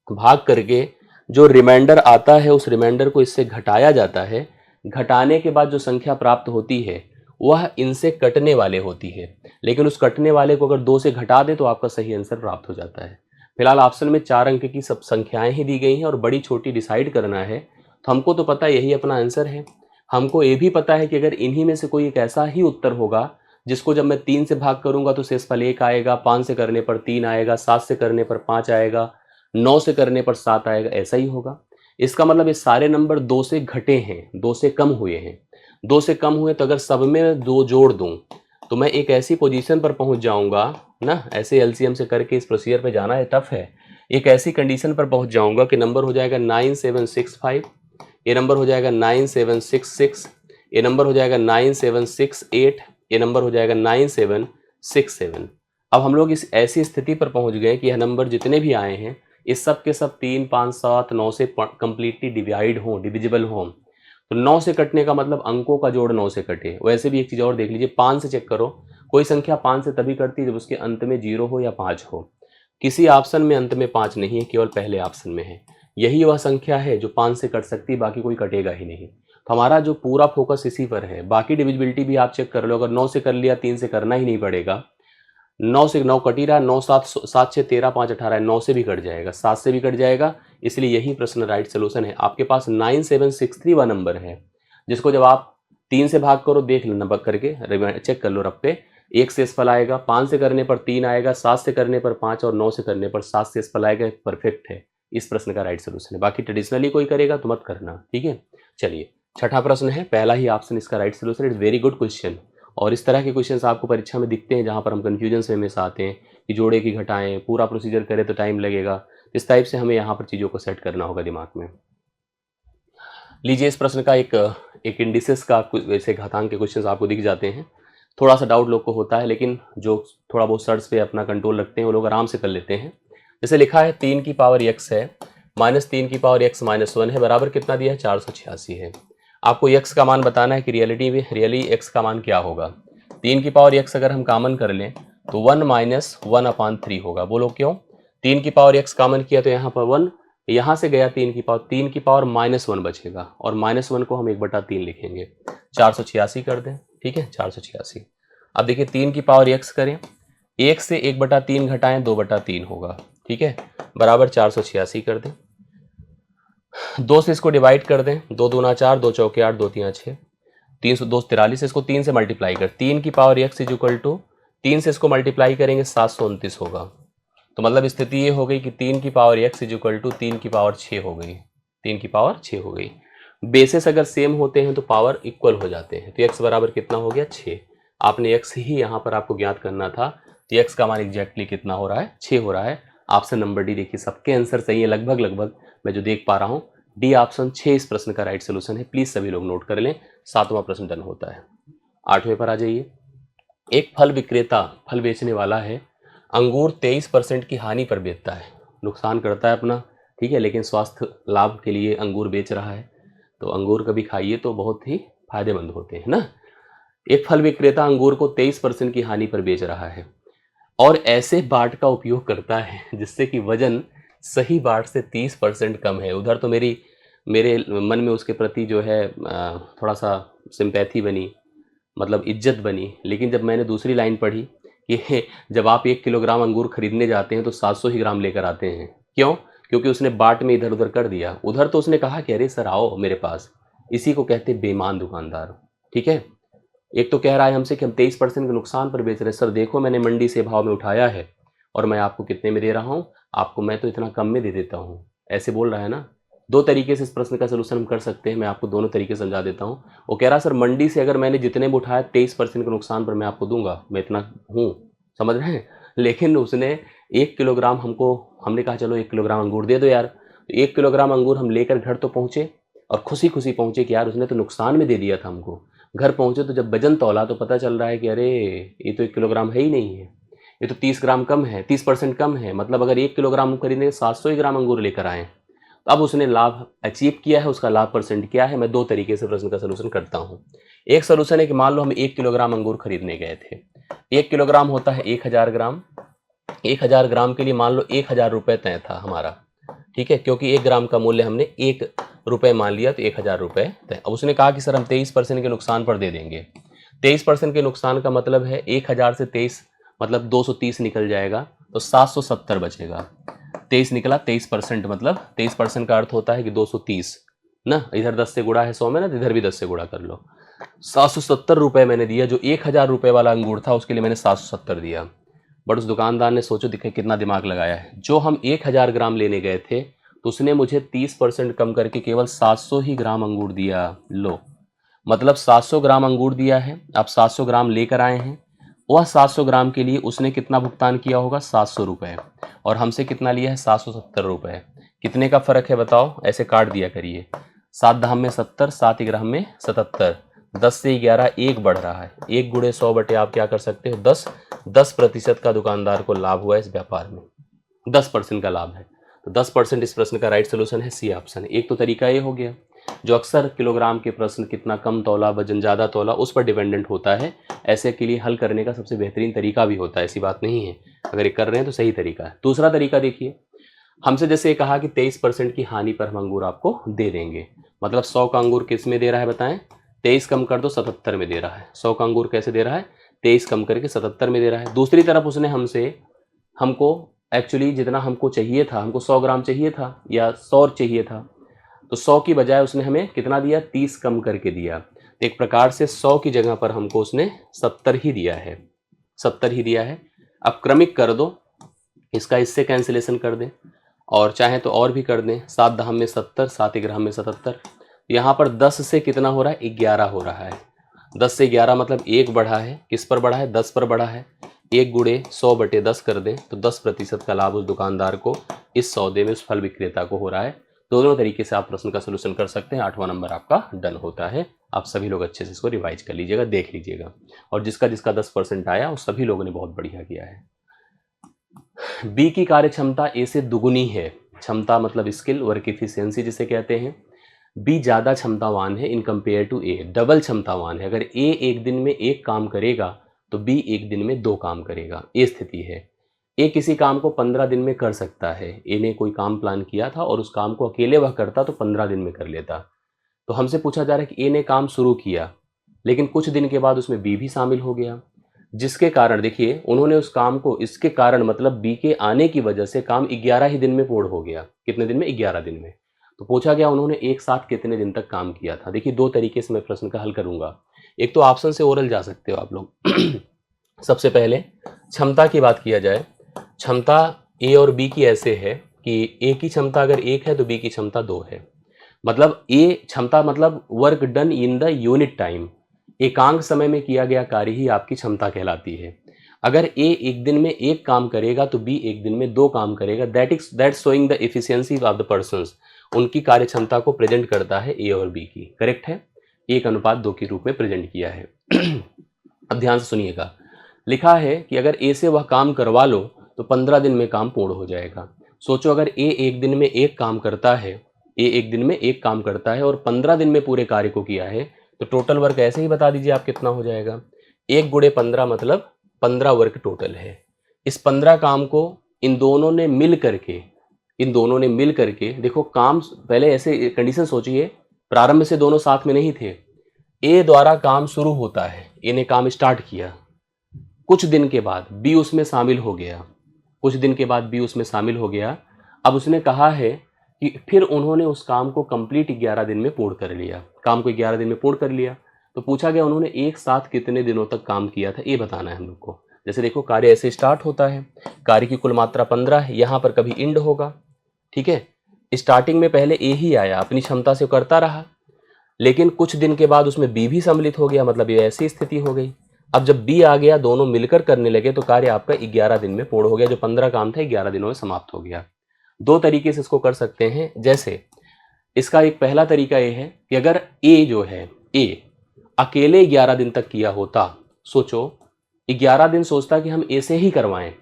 भाग करके जो रिमाइंडर आता है उस रिमाइंडर को इससे घटाया जाता है। घटाने के बाद जो संख्या प्राप्त होती है वह इनसे कटने वाले होती है, लेकिन उस कटने वाले को अगर 2 से घटा दे तो आपका सही आंसर प्राप्त हो जाता है। फिलहाल ऑप्शन में 4 अंक की सब संख्याएं ही दी गई हैं और बड़ी छोटी डिसाइड करना है, तो हमको तो पता यही अपना आंसर है। हमको ये भी पता है कि अगर इन्हीं में से कोई एक ऐसा ही उत्तर होगा जिसको जब मैं 3 से भाग करूंगा तो शेषफल 1 आएगा, 5 से करने पर 3 आएगा, 7 से करने पर 5 आएगा, 9 से करने पर 7 आएगा, ऐसा ही होगा। इसका मतलब ये सारे नंबर 2 से घटे हैं, 2 से कम हुए हैं। 2 से कम हुए तो अगर सब में 2 जोड़ दूं तो मैं एक ऐसी पोजीशन पर पहुंच जाऊंगा ना, ऐसे एलसीएम से करके इस प्रोसीजर पे जाना है टफ है। एक ऐसी कंडीशन पर पहुंच जाऊंगा कि नंबर हो जाएगा 9765, ये नंबर हो जाएगा 9766, ये नंबर हो जाएगा 9768, ये नंबर हो जाएगा 9767। अब हम लोग इस ऐसी स्थिति पर पहुंच गए कि यह नंबर जितने भी आए हैं इस सब के सब 3, 5, 7, 9 से कंप्लीटली डिवाइड हों, डिविजिबल हों। तो 9 से कटने का मतलब अंकों का जोड़ 9 से कटे। वैसे भी एक चीज़ और देख लीजिए, 5 से चेक करो, कोई संख्या 5 से तभी कटती है जब उसके अंत में 0 हो या 5 हो। किसी ऑप्शन में अंत में 5 नहीं है, केवल पहले ऑप्शन में है। यही वह संख्या है जो 5 से कट सकती है, बाकी कोई कटेगा ही नहीं। तो हमारा जो पूरा फोकस इसी पर है। बाकी डिविजिबिलिटी भी आप चेक कर लो, अगर 9 से कर लिया 3 से करना ही नहीं पड़ेगा। 9 से 9 कट ही रहा, 9 7 7 6 13 5 18 है, 9 से भी कट जाएगा, 7 से भी कट जाएगा, इसलिए यही प्रश्न राइट सोल्यूशन है। आपके पास 9763 वा नंबर है, जिसको जब आप 3 से भाग करो, देख लो नंबर करके चेक कर लो रफ पे, 1 शेषफल आएगा, 5 से करने पर 3 आएगा, 7 से करने पर 5 और 9 से करने पर 7 शेषफल आएगा। परफेक्ट है, इस प्रश्न का राइट सोल्यूशन है। बाकी ट्रेडिशनली कोई करेगा तो मत करना, ठीक है। चलिए छठा प्रश्न है, पहला ही ऑप्शन इसका right solution. It's very good question, और इस तरह के क्वेश्चंस आपको परीक्षा में दिखते हैं जहां पर हम कंफ्यूजन से हमेशा आते हैं कि जोड़े की घटाएं, पूरा प्रोसीजर करें तो टाइम लगेगा। इस टाइप से हमें यहाँ पर चीज़ों को सेट करना होगा दिमाग में। लीजिए इस प्रश्न का एक इंडिसेस का वैसे घातांक के क्वेश्चंस आपको दिख जाते हैं। थोड़ा सा डाउट लोग को होता है, लेकिन जो थोड़ा बहुत सर्च पे अपना कंट्रोल रखते हैं वो लोग आराम से कर लेते हैं। जैसे लिखा है 3 की पावर x है माइनस 3 की पावर x माइनस 1 है, बराबर कितना दिया है? 486 है। आपको x का मान बताना है कि रियली x का मान क्या होगा। 3 की पावर x अगर हम कॉमन कर लें तो 1 माइनस 1/3 होगा। बोलो क्यों? 3 की पावर x कॉमन किया तो यहाँ पर 1, यहाँ से गया 3 की पावर -1 बचेगा, और -1 को हम 1/3 लिखेंगे। 486 कर दें, ठीक है, 486। अब देखिए 3 की पावर x करें, 1 से 1/3 घटाएं 2/3 होगा, ठीक है, बराबर 486 कर दें। 2 से इसको डिवाइड कर दें, 2 दूना 4, 2 चौके 8, 2 तिया 6, 302 43, इसको 3 से मल्टीप्लाई कर, 3 की power x is equal to 3 से इसको मल्टीप्लाई करेंगे 729 होगा। तो मतलब स्थिति ये हो गई कि 3 की power x is equal to 3 की पावर 6 हो गई, 3 की पावर 6 हो गई। बेसिस अगर सेम होते हैं तो पावर इक्वल हो जाते हैं, तो x बराबर कितना हो गया 6। आपने x ही यहाँ पर आपको ज्ञात करना था, तो x का मान एग्जैक्टली कितना हो रहा है 6 हो रहा है। ऑप्शन नंबर डी देखिए सबके आंसर सही है लगभग लगभग, मैं जो देख पा रहा हूँ डी ऑप्शन 6 इस प्रश्न का राइट सोल्यूशन है। प्लीज सभी लोग नोट कर लें, 7वां प्रश्न डन होता है। 8वें पर आ जाइए। एक फल विक्रेता फल बेचने वाला है, अंगूर 23% की हानि पर बेचता है, नुकसान करता है अपना, ठीक है, लेकिन स्वास्थ्य लाभ के लिए अंगूर बेच रहा है। तो अंगूर कभी खाइए तो बहुत ही फायदेमंद होते हैं ना। एक फल विक्रेता अंगूर को 23% की हानि पर बेच रहा है और ऐसे बाट का उपयोग करता है जिससे कि वजन सही बाट से 30% कम है। उधर तो मेरे मन में उसके प्रति जो है थोड़ा सा सिंपैथी बनी, मतलब इज्जत बनी। लेकिन जब मैंने दूसरी लाइन पढ़ी कि जब आप 1 किलोग्राम अंगूर खरीदने जाते हैं तो 700 ही ग्राम लेकर आते हैं, क्यों? क्योंकि उसने बाट में इधर उधर कर दिया। उधर तो उसने कहा कि अरे सर आओ मेरे पास, इसी को कहते बेईमान दुकानदार, ठीक है। एक तो कह रहा है हमसे कि हम 23% के नुकसान पर बेच रहे हैं। सर देखो मैंने मंडी से भाव में उठाया है और मैं आपको कितने में दे रहा हूँ, आपको मैं तो इतना कम में दे देता हूँ, ऐसे बोल रहा है ना। दो तरीके से इस प्रश्न का सलूशन हम कर सकते हैं, मैं आपको दोनों तरीके समझा देता हूँ। वो कह रहा सर मंडी से अगर मैंने जितने में उठाया 23% के नुकसान पर मैं आपको दूंगा, मैं इतना हूँ, समझ रहे हैं। लेकिन उसने 1 किलोग्राम हमने कहा चलो 1 किलोग्राम अंगूर दे दो यार। तो 1 किलोग्राम अंगूर हम लेकर घर तो पहुँचे और खुशी खुशी पहुँचे कि यार उसने तो नुकसान में दे दिया था हमको। घर पहुँचे तो जब वजन तौला तो पता चल रहा है कि अरे ये तो 1 किलोग्राम है ही नहीं है, ये तो 30 ग्राम कम है, 30% कम है। मतलब अगर 1 किलोग्राम हम खरीदेंगे 700 ही ग्राम अंगूर लेकर आए, तो अब उसने लाभ अचीव किया है, उसका लाभ परसेंट क्या है। मैं दो तरीके से प्रश्न का सलूशन करता हूँ। एक सलूशन है कि मान लो हम 1 किलोग्राम अंगूर खरीदने गए थे, 1 किलोग्राम होता है 1000 ग्राम, 1000 ग्राम के लिए मान लो 1000 रुपये तय था हमारा, ठीक है, क्योंकि 1 ग्राम का मूल्य हमने 1 रुपये मान लिया, तो 1000 रुपये तय। अब उसने कहा कि सर हम 23% के नुकसान पर दे देंगे। 23% के नुकसान का मतलब है 1000 से 23 मतलब 230 निकल जाएगा, तो 770 बचेगा। 23 निकला, 23% मतलब 23% का अर्थ होता है कि 230 ना, इधर 10 से गुणा है 100 में ना, तो इधर भी 10 से गुणा कर लो। 770 रुपये मैंने दिया, जो 1000 रुपये वाला अंगूर था उसके लिए मैंने 770 दिया। बट उस दुकानदार ने सोचो दिखे कितना दिमाग लगाया है, जो हम 1000 ग्राम लेने गए थे तो उसने मुझे 30% कम करके केवल 700 ही ग्राम अंगूर दिया। लो, मतलब 700 ग्राम अंगूर दिया है, आप 700 ग्राम लेकर आए हैं, वह 700 ग्राम के लिए उसने कितना भुगतान किया होगा 700 रुपये, और हमसे कितना लिया है 770 रुपये। कितने का फर्क है बताओ, ऐसे काट दिया करिए, 7 धाम में 70, 7 ग्राम में 77, 10 से 11 1 बढ़ रहा है, 1 गुणे 100 बटे आप क्या कर सकते हो 10, 10% का दुकानदार को लाभ हुआ इस व्यापार में, 10% का लाभ है। तो 10% इस प्रश्न का राइट सोल्यूशन है सी ऑप्शन। एक तो तरीका ये हो गया, जो अक्सर किलोग्राम के प्रश्न कितना कम तौला वजन ज़्यादा तौला उस पर डिपेंडेंट होता है, ऐसे के लिए हल करने का सबसे बेहतरीन तरीका भी होता है, ऐसी बात नहीं है, अगर ये कर रहे हैं तो सही तरीका है। दूसरा तरीका देखिए, हमसे जैसे ये कहा कि 23% की हानि पर हम अंगूर आपको दे देंगे, मतलब 100 का अंगूर किस में दे रहा है बताएं, 23 कम कर दो 77 में दे रहा है। 100 का अंगूर कैसे दे रहा है, 23 कम करके 77 में दे रहा है। दूसरी तरफ उसने हमको एक्चुअली जितना हमको चाहिए था, हमको 100 ग्राम चाहिए था या 100 चाहिए था, तो 100 की बजाय उसने हमें कितना दिया, 30 कम करके दिया। तो एक प्रकार से 100 की जगह पर हमको उसने 70 ही दिया है, 70 ही दिया है। अब क्रमिक कर दो, इसका इससे कैंसिलेशन कर दें और चाहे तो और भी कर दें, 7 धाम में 70, 7 ग्राम में 77। यहाँ पर 10 से कितना हो रहा है 11 हो रहा है, 10 से 11 मतलब 1 बढ़ा है, किस पर बढ़ा है 10 पर बढ़ा है। 1 गुणे 100 बटे 10 कर दें तो 10% का लाभ उस दुकानदार को इस सौदे में उस फल विक्रेता को हो रहा है। दोनों तरीके से आप प्रश्न का सलूशन कर सकते हैं। 8वां नंबर आपका डन होता है। आप सभी लोग अच्छे से इसको रिवाइज कर लीजिएगा, देख लीजिएगा, और जिसका जिसका 10% आया उस सभी लोगों ने बहुत बढ़िया किया है। बी की कार्य क्षमता ए से दुगुनी है, क्षमता मतलब स्किल, वर्क इफिशियंसी जिसे कहते हैं। बी ज़्यादा क्षमतावान है in compare to A, double क्षमतावान है। अगर ए एक दिन में एक काम करेगा तो बी एक दिन में 2 काम करेगा, ये स्थिति है। ए किसी काम को 15 दिन में कर सकता है, ए ने कोई काम प्लान किया था और उस काम को अकेले वह करता तो 15 दिन में कर लेता। तो हमसे पूछा जा रहा है कि ए ने काम शुरू किया लेकिन कुछ दिन के बाद उसमें बी भी शामिल हो गया। जिसके कारण देखिए उन्होंने उस काम को, इसके कारण मतलब बी के आने की वजह से काम 11 ही दिन में पूर्ण हो गया। कितने दिन में? 11 दिन में। तो पूछा गया उन्होंने एक साथ कितने दिन तक काम किया था। देखिए दो तरीके से मैं प्रश्न का हल करूंगा। एक तो ऑप्शन से ओरल जा सकते हो आप लोग। सबसे पहले क्षमता की बात किया जाए, क्षमता ए और बी की ऐसे है कि ए की क्षमता अगर 1 है तो बी की क्षमता 2 है। मतलब ए क्षमता मतलब work done in the unit time, एकांक समय में किया गया कार्य ही आपकी क्षमता कहलाती है। अगर ए एक दिन में एक काम करेगा तो बी एक दिन में 2 काम करेगा, that showing the efficiency of the persons, उनकी कार्य क्षमता को प्रेजेंट करता है ए और बी की। करेक्ट है, 1:2 के रूप में प्रेजेंट किया है। अब ध्यान से सुनिएगा, लिखा है कि अगर ए से वह काम करवा लो तो 15 दिन में काम पूर्ण हो जाएगा। सोचो अगर ए एक दिन में एक काम करता है, ए एक दिन में एक काम करता है और 15 दिन में पूरे कार्य को किया है, तो टोटल वर्क ऐसे ही बता दीजिए आप कितना हो जाएगा। 1 गुणे 15 मतलब 15 वर्क टोटल है। इस 15 काम को इन दोनों ने मिल करके देखो काम, पहले ऐसे कंडीशन सोचिए, प्रारंभ से दोनों साथ में नहीं थे। ए द्वारा काम शुरू होता है, ए ने काम स्टार्ट किया, कुछ दिन के बाद बी उसमें शामिल हो गया, अब उसने कहा है कि फिर उन्होंने उस काम को कंप्लीट 11 दिन में पूर्ण कर लिया। तो पूछा गया उन्होंने एक साथ कितने दिनों तक काम किया था, ये बताना है हम लोग को। जैसे देखो कार्य ऐसे स्टार्ट होता है, कार्य की कुल मात्रा 15 है, यहाँ पर कभी इंड होगा, ठीक है। स्टार्टिंग में पहले ए ही आया, अपनी क्षमता से करता रहा, लेकिन कुछ दिन के बाद उसमें बी भी सम्मिलित हो गया, मतलब ये ऐसी स्थिति हो गई। अब जब बी आ गया, दोनों मिलकर करने लगे तो कार्य आपका 11 दिन में पूर्ण हो गया। जो 15 काम था 11 दिनों में समाप्त हो गया। दो तरीके से इसको कर सकते हैं। जैसे इसका एक पहला तरीका ये है कि अगर ए जो है, ए अकेले 11 दिन तक किया होता, सोचो 11 दिन सोचता कि हम ए से ही करवाएं,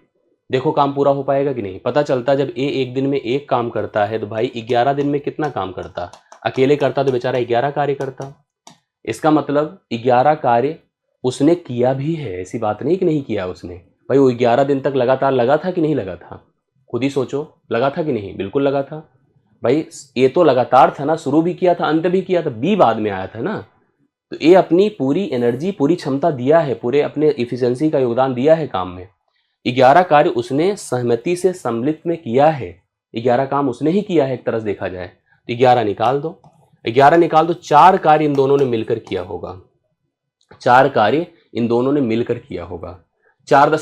देखो काम पूरा हो पाएगा कि नहीं। पता चलता जब ए एक दिन में एक काम करता है तो भाई 11 दिन में कितना काम करता, अकेले करता तो बेचारा 11 कार्य करता। इसका मतलब 11 कार्य उसने किया भी है, ऐसी बात नहीं कि नहीं किया उसने। भाई वो 11 दिन तक लगातार लगा था कि नहीं लगा था, खुद ही सोचो, लगा था कि नहीं? बिल्कुल लगा था भाई। ये तो लगातार था ना, शुरू भी किया था अंत भी किया था, बी बाद में आया था ना। तो ये अपनी पूरी एनर्जी, पूरी क्षमता दिया है, पूरे अपने इफिशियंसी का योगदान दिया है काम में। 11 कार्य उसने सहमति से सम्मिलित में किया है, 11 काम उसने ही किया है एक तरह से देखा जाए तो। 11 निकाल दो, 4 कार्य इन दोनों ने मिलकर किया होगा, 4 कार्य इन दोनों ने मिलकर किया होगा।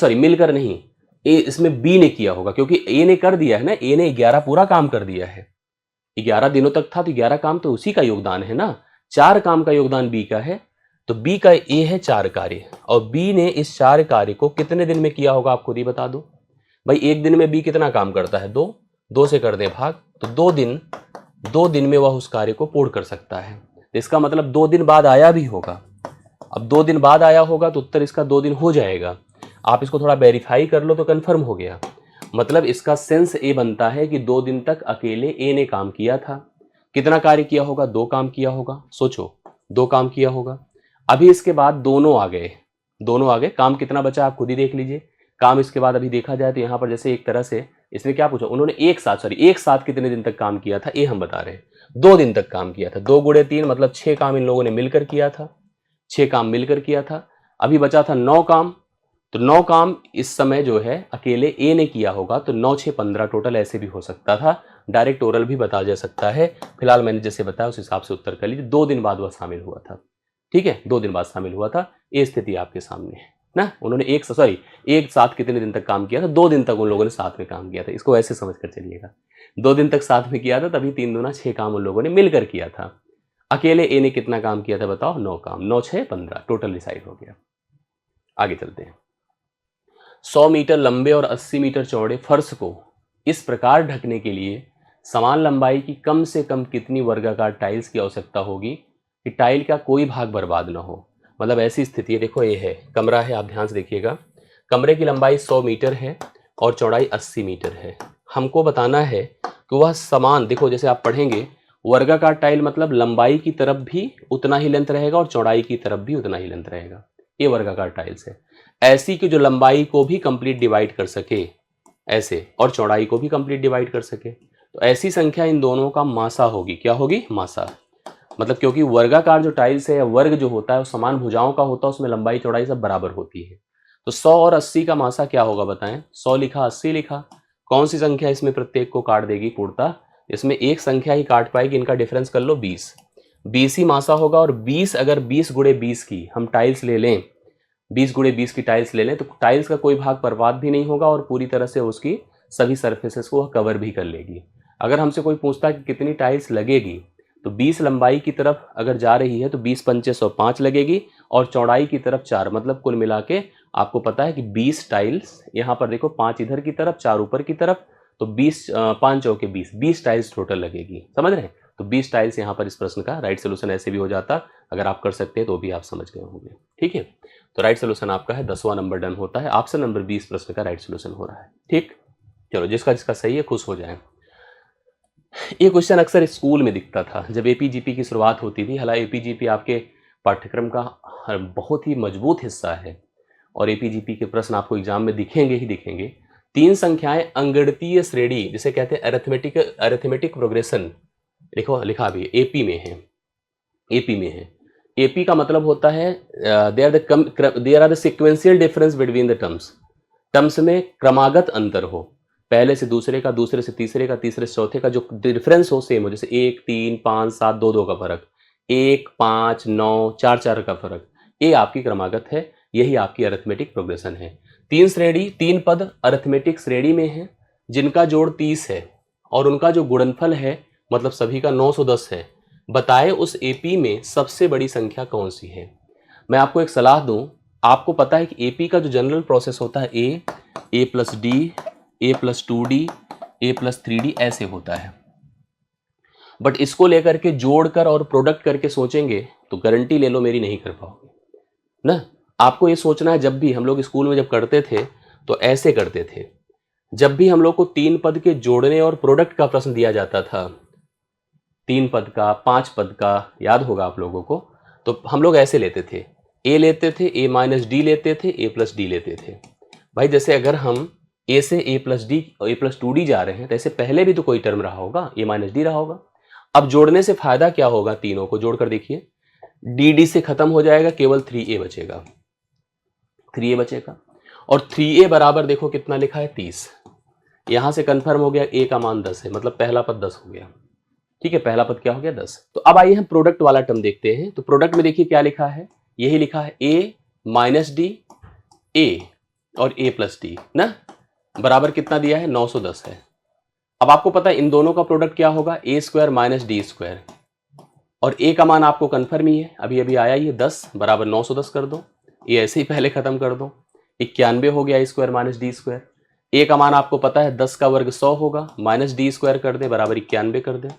मिलकर नहीं, ए इसमें बी ने किया होगा, क्योंकि ए ने कर दिया है ना, ए ने 11 पूरा काम कर दिया है, 11 दिनों तक था तो 11 काम तो उसी का योगदान है ना। 4 काम का योगदान बी का है, तो बी का ए है 4 कार्य, और बी ने इस 4 कार्य को कितने दिन में किया होगा आप खुद ही बता दो। भाई एक दिन में बी कितना काम करता है? 2 से कर दे भाग, तो 2 दिन में वह उस कार्य को पूर्ण कर सकता है। तो इसका मतलब 2 दिन बाद आया भी होगा। अब 2 दिन बाद आया होगा तो उत्तर इसका 2 दिन हो जाएगा। आप इसको थोड़ा वेरीफाई कर लो तो कंफर्म हो गया। मतलब इसका सेंस ये बनता है कि 2 दिन तक अकेले ए ने काम किया था। कितना कार्य किया होगा? 2 काम किया होगा। सोचो 2 काम किया होगा। अभी इसके बाद दोनों आ गए, काम कितना बचा आप खुद ही देख लीजिए। काम इसके बाद अभी देखा जाए तो यहाँ पर जैसे एक तरह से इसने क्या पूछा, उन्होंने एक साथ कितने दिन तक काम किया था, ये हम बता रहे हैं। 2 दिन तक काम किया था। 2 गुणे 3 मतलब 6 काम इन लोगों ने मिलकर किया था, 6 काम मिलकर किया था। अभी बचा था 9 काम, तो 9 काम इस समय जो है अकेले ए ने किया होगा, तो 9 6 15 टोटल ऐसे भी हो सकता था। डायरेक्ट ओरल भी बता जा सकता है। फिलहाल मैंने जैसे बताया उस हिसाब से उत्तर कर लीजिए। 2 दिन बाद वह शामिल हुआ था, ठीक है, 2 दिन बाद शामिल हुआ था। ये स्थिति आपके सामने है ना। उन्होंने एक साथ कितने दिन तक काम किया था? 2 दिन तक उन लोगों ने साथ में काम किया था। इसको ऐसे समझ कर चलिएगा, 2 दिन तक साथ में किया था, तभी 3 दूना 6 काम उन लोगों ने मिलकर किया था। अकेले ए ने कितना काम किया था बताओ? 9 काम, 9 6 15 टोटल डिसाइड हो गया। आगे चलते हैं। 100 मीटर लंबे और 80 मीटर चौड़े फर्श को इस प्रकार ढकने के लिए समान लंबाई की कम से कम कितनी वर्गाकार टाइल्स की आवश्यकता होगी कि टाइल का कोई भाग बर्बाद ना हो। मतलब ऐसी स्थिति है, देखो ये है कमरा है, आप ध्यान से देखिएगा। कमरे की लंबाई 100 मीटर है और चौड़ाई 80 मीटर है। हमको बताना है कि वह समान, देखो जैसे आप पढ़ेंगे, वर्गाकार टाइल मतलब लंबाई की तरफ भी उतना ही लेंथ रहेगा और चौड़ाई की तरफ भी उतना ही लेंथ रहेगा। ये वर्गाकार टाइल्स है। ऐसी कि जो लंबाई को भी कंप्लीट डिवाइड कर सके ऐसे, और चौड़ाई को भी कंप्लीट डिवाइड कर सके, तो ऐसी संख्या इन दोनों का मासा होगी। क्या होगी? मासा। मतलब क्योंकि वर्गाकार जो टाइल्स है या वर्ग जो होता है वो समान भुजाओं का होता है, उसमें लंबाई चौड़ाई सब बराबर होती है। तो 100 और 80 का मासा क्या होगा बताएं? 100 लिखा, 80 लिखा, कौन सी संख्या इसमें प्रत्येक को काट देगी पूर्णतः? इसमें एक संख्या ही काट पाएगी, इनका डिफरेंस कर लो 20। 20 ही मासा होगा, और 20 अगर 20 गुणे 20 की हम टाइल्स ले लें, 20 गुणे 20 की टाइल्स ले लें, तो टाइल्स का कोई भाग बर्बाद भी नहीं होगा और पूरी तरह से उसकी सभी सरफेसेस को वह कवर भी कर लेगी। अगर हमसे कोई पूछता है कि कितनी टाइल्स लगेगी, तो 20 लंबाई की तरफ अगर जा रही है तो 20 पंचे 105 लगेगी, और चौड़ाई की तरफ 4, मतलब कुल मिला के आपको पता है कि 20 टाइल्स, यहाँ पर देखो 5 इधर की तरफ 4 ऊपर की तरफ, तो 20 5 चौके 20 टाइल्स टोटल लगेगी। समझ रहे हैं? तो 20 टाइल्स यहाँ पर इस प्रश्न का राइट सोल्यूशन ऐसे भी हो जाता, अगर आप कर सकते हैं तो भी आप समझ गए होंगे। ठीक है, तो राइट सोल्यूशन आपका है 10वां नंबर डन होता है, ऑप्शन नंबर 20 प्रश्न का राइट सोल्यूशन हो रहा है। ठीक, चलो जिसका जिसका सही है खुश हो जाए। ये क्वेश्चन अक्सर स्कूल में दिखता था जब एपीजीपी की शुरुआत होती थी। हालांकि एपीजीपी आपके पाठ्यक्रम का बहुत ही मजबूत हिस्सा है और एपीजीपी के प्रश्न आपको एग्जाम में दिखेंगे ही दिखेंगे। 3 संख्याएं अंगणितीय श्रेणी जिसे कहते हैं अरिथमेटिक प्रोग्रेशन, लिखो लिखा भी एपी में है, एपी में है। एपी का मतलब होता है there are the sequential difference between the terms में क्रमागत अंतर हो, पहले से दूसरे का, दूसरे से तीसरे का, तीसरे से चौथे का जो डिफरेंस हो सेम हो, जैसे 1 3 5 7 2 2 का फर्क, 1 5 9 4 4 का फर्क, ये आपकी क्रमागत है, यही आपकी अरिथमेटिक प्रोग्रेशन है। 3 पद अरिथमेटिक श्रेणी में है जिनका जोड़ 30 है और उनका जो गुणनफल है मतलब सभी का 910 है। बताएं उस एपी में सबसे बड़ी संख्या कौन सी है? मैं आपको एक सलाह दूं, आपको पता है कि एपी का जो जनरल प्रोसेस होता है ए प्लस डी, ए प्लस 2D, ए प्लस 3D ऐसे होता है, बट इसको लेकर के जोड़कर और प्रोडक्ट करके सोचेंगे तो गारंटी ले लो मेरी नहीं कर पाओगे ना। आपको ये सोचना है, जब भी हम लोग स्कूल में जब करते थे तो ऐसे करते थे, जब भी हम लोग को 3 पद के जोड़ने और प्रोडक्ट का प्रश्न दिया जाता था, 3 पद का 5 पद का, याद होगा आप लोगों को, तो हम लोग ऐसे लेते थे, ए लेते थे, ए माइनस डी लेते थे, ए प्लस डी लेते थे। भाई जैसे अगर हम ए से ए प्लस डी, ए प्लस 2D जा रहे हैं तो ऐसे पहले भी तो कोई टर्म रहा होगा, ए माइनस डी रहा होगा। अब जोड़ने से फायदा क्या होगा? तीनों को जोड़कर देखिए, डी से खत्म हो जाएगा, केवल 3A बचेगा, 3A बचेगा। और 3A बराबर देखो कितना लिखा है 30, यहां से कंफर्म हो गया ए का मान 10 है, मतलब पहला पद 10 हो गया। ठीक है, पहला पद क्या हो गया 10। तो अब आइए हम प्रोडक्ट वाला टर्म देखते हैं। तो प्रोडक्ट में देखिए क्या लिखा है, यही लिखा है ए माइनस डी ए और ए प्लस डी ना, बराबर कितना दिया है 910 है। अब आपको पता है इन दोनों का प्रोडक्ट क्या होगा, ए स्क्वायर माइनस डी स्क्वायर, और ए का मान आपको कंफर्म ही है, अभी अभी आया ही है 10 बराबर 910 कर दो, ये ऐसे ही पहले खत्म कर दो, 91 हो गया ए स्क्वायर माइनस डी स्क्वायर। ए का मान आपको पता है 10 का वर्ग 100 होगा, माइनस डी स्क्वायर कर दे बराबर 91 कर दे,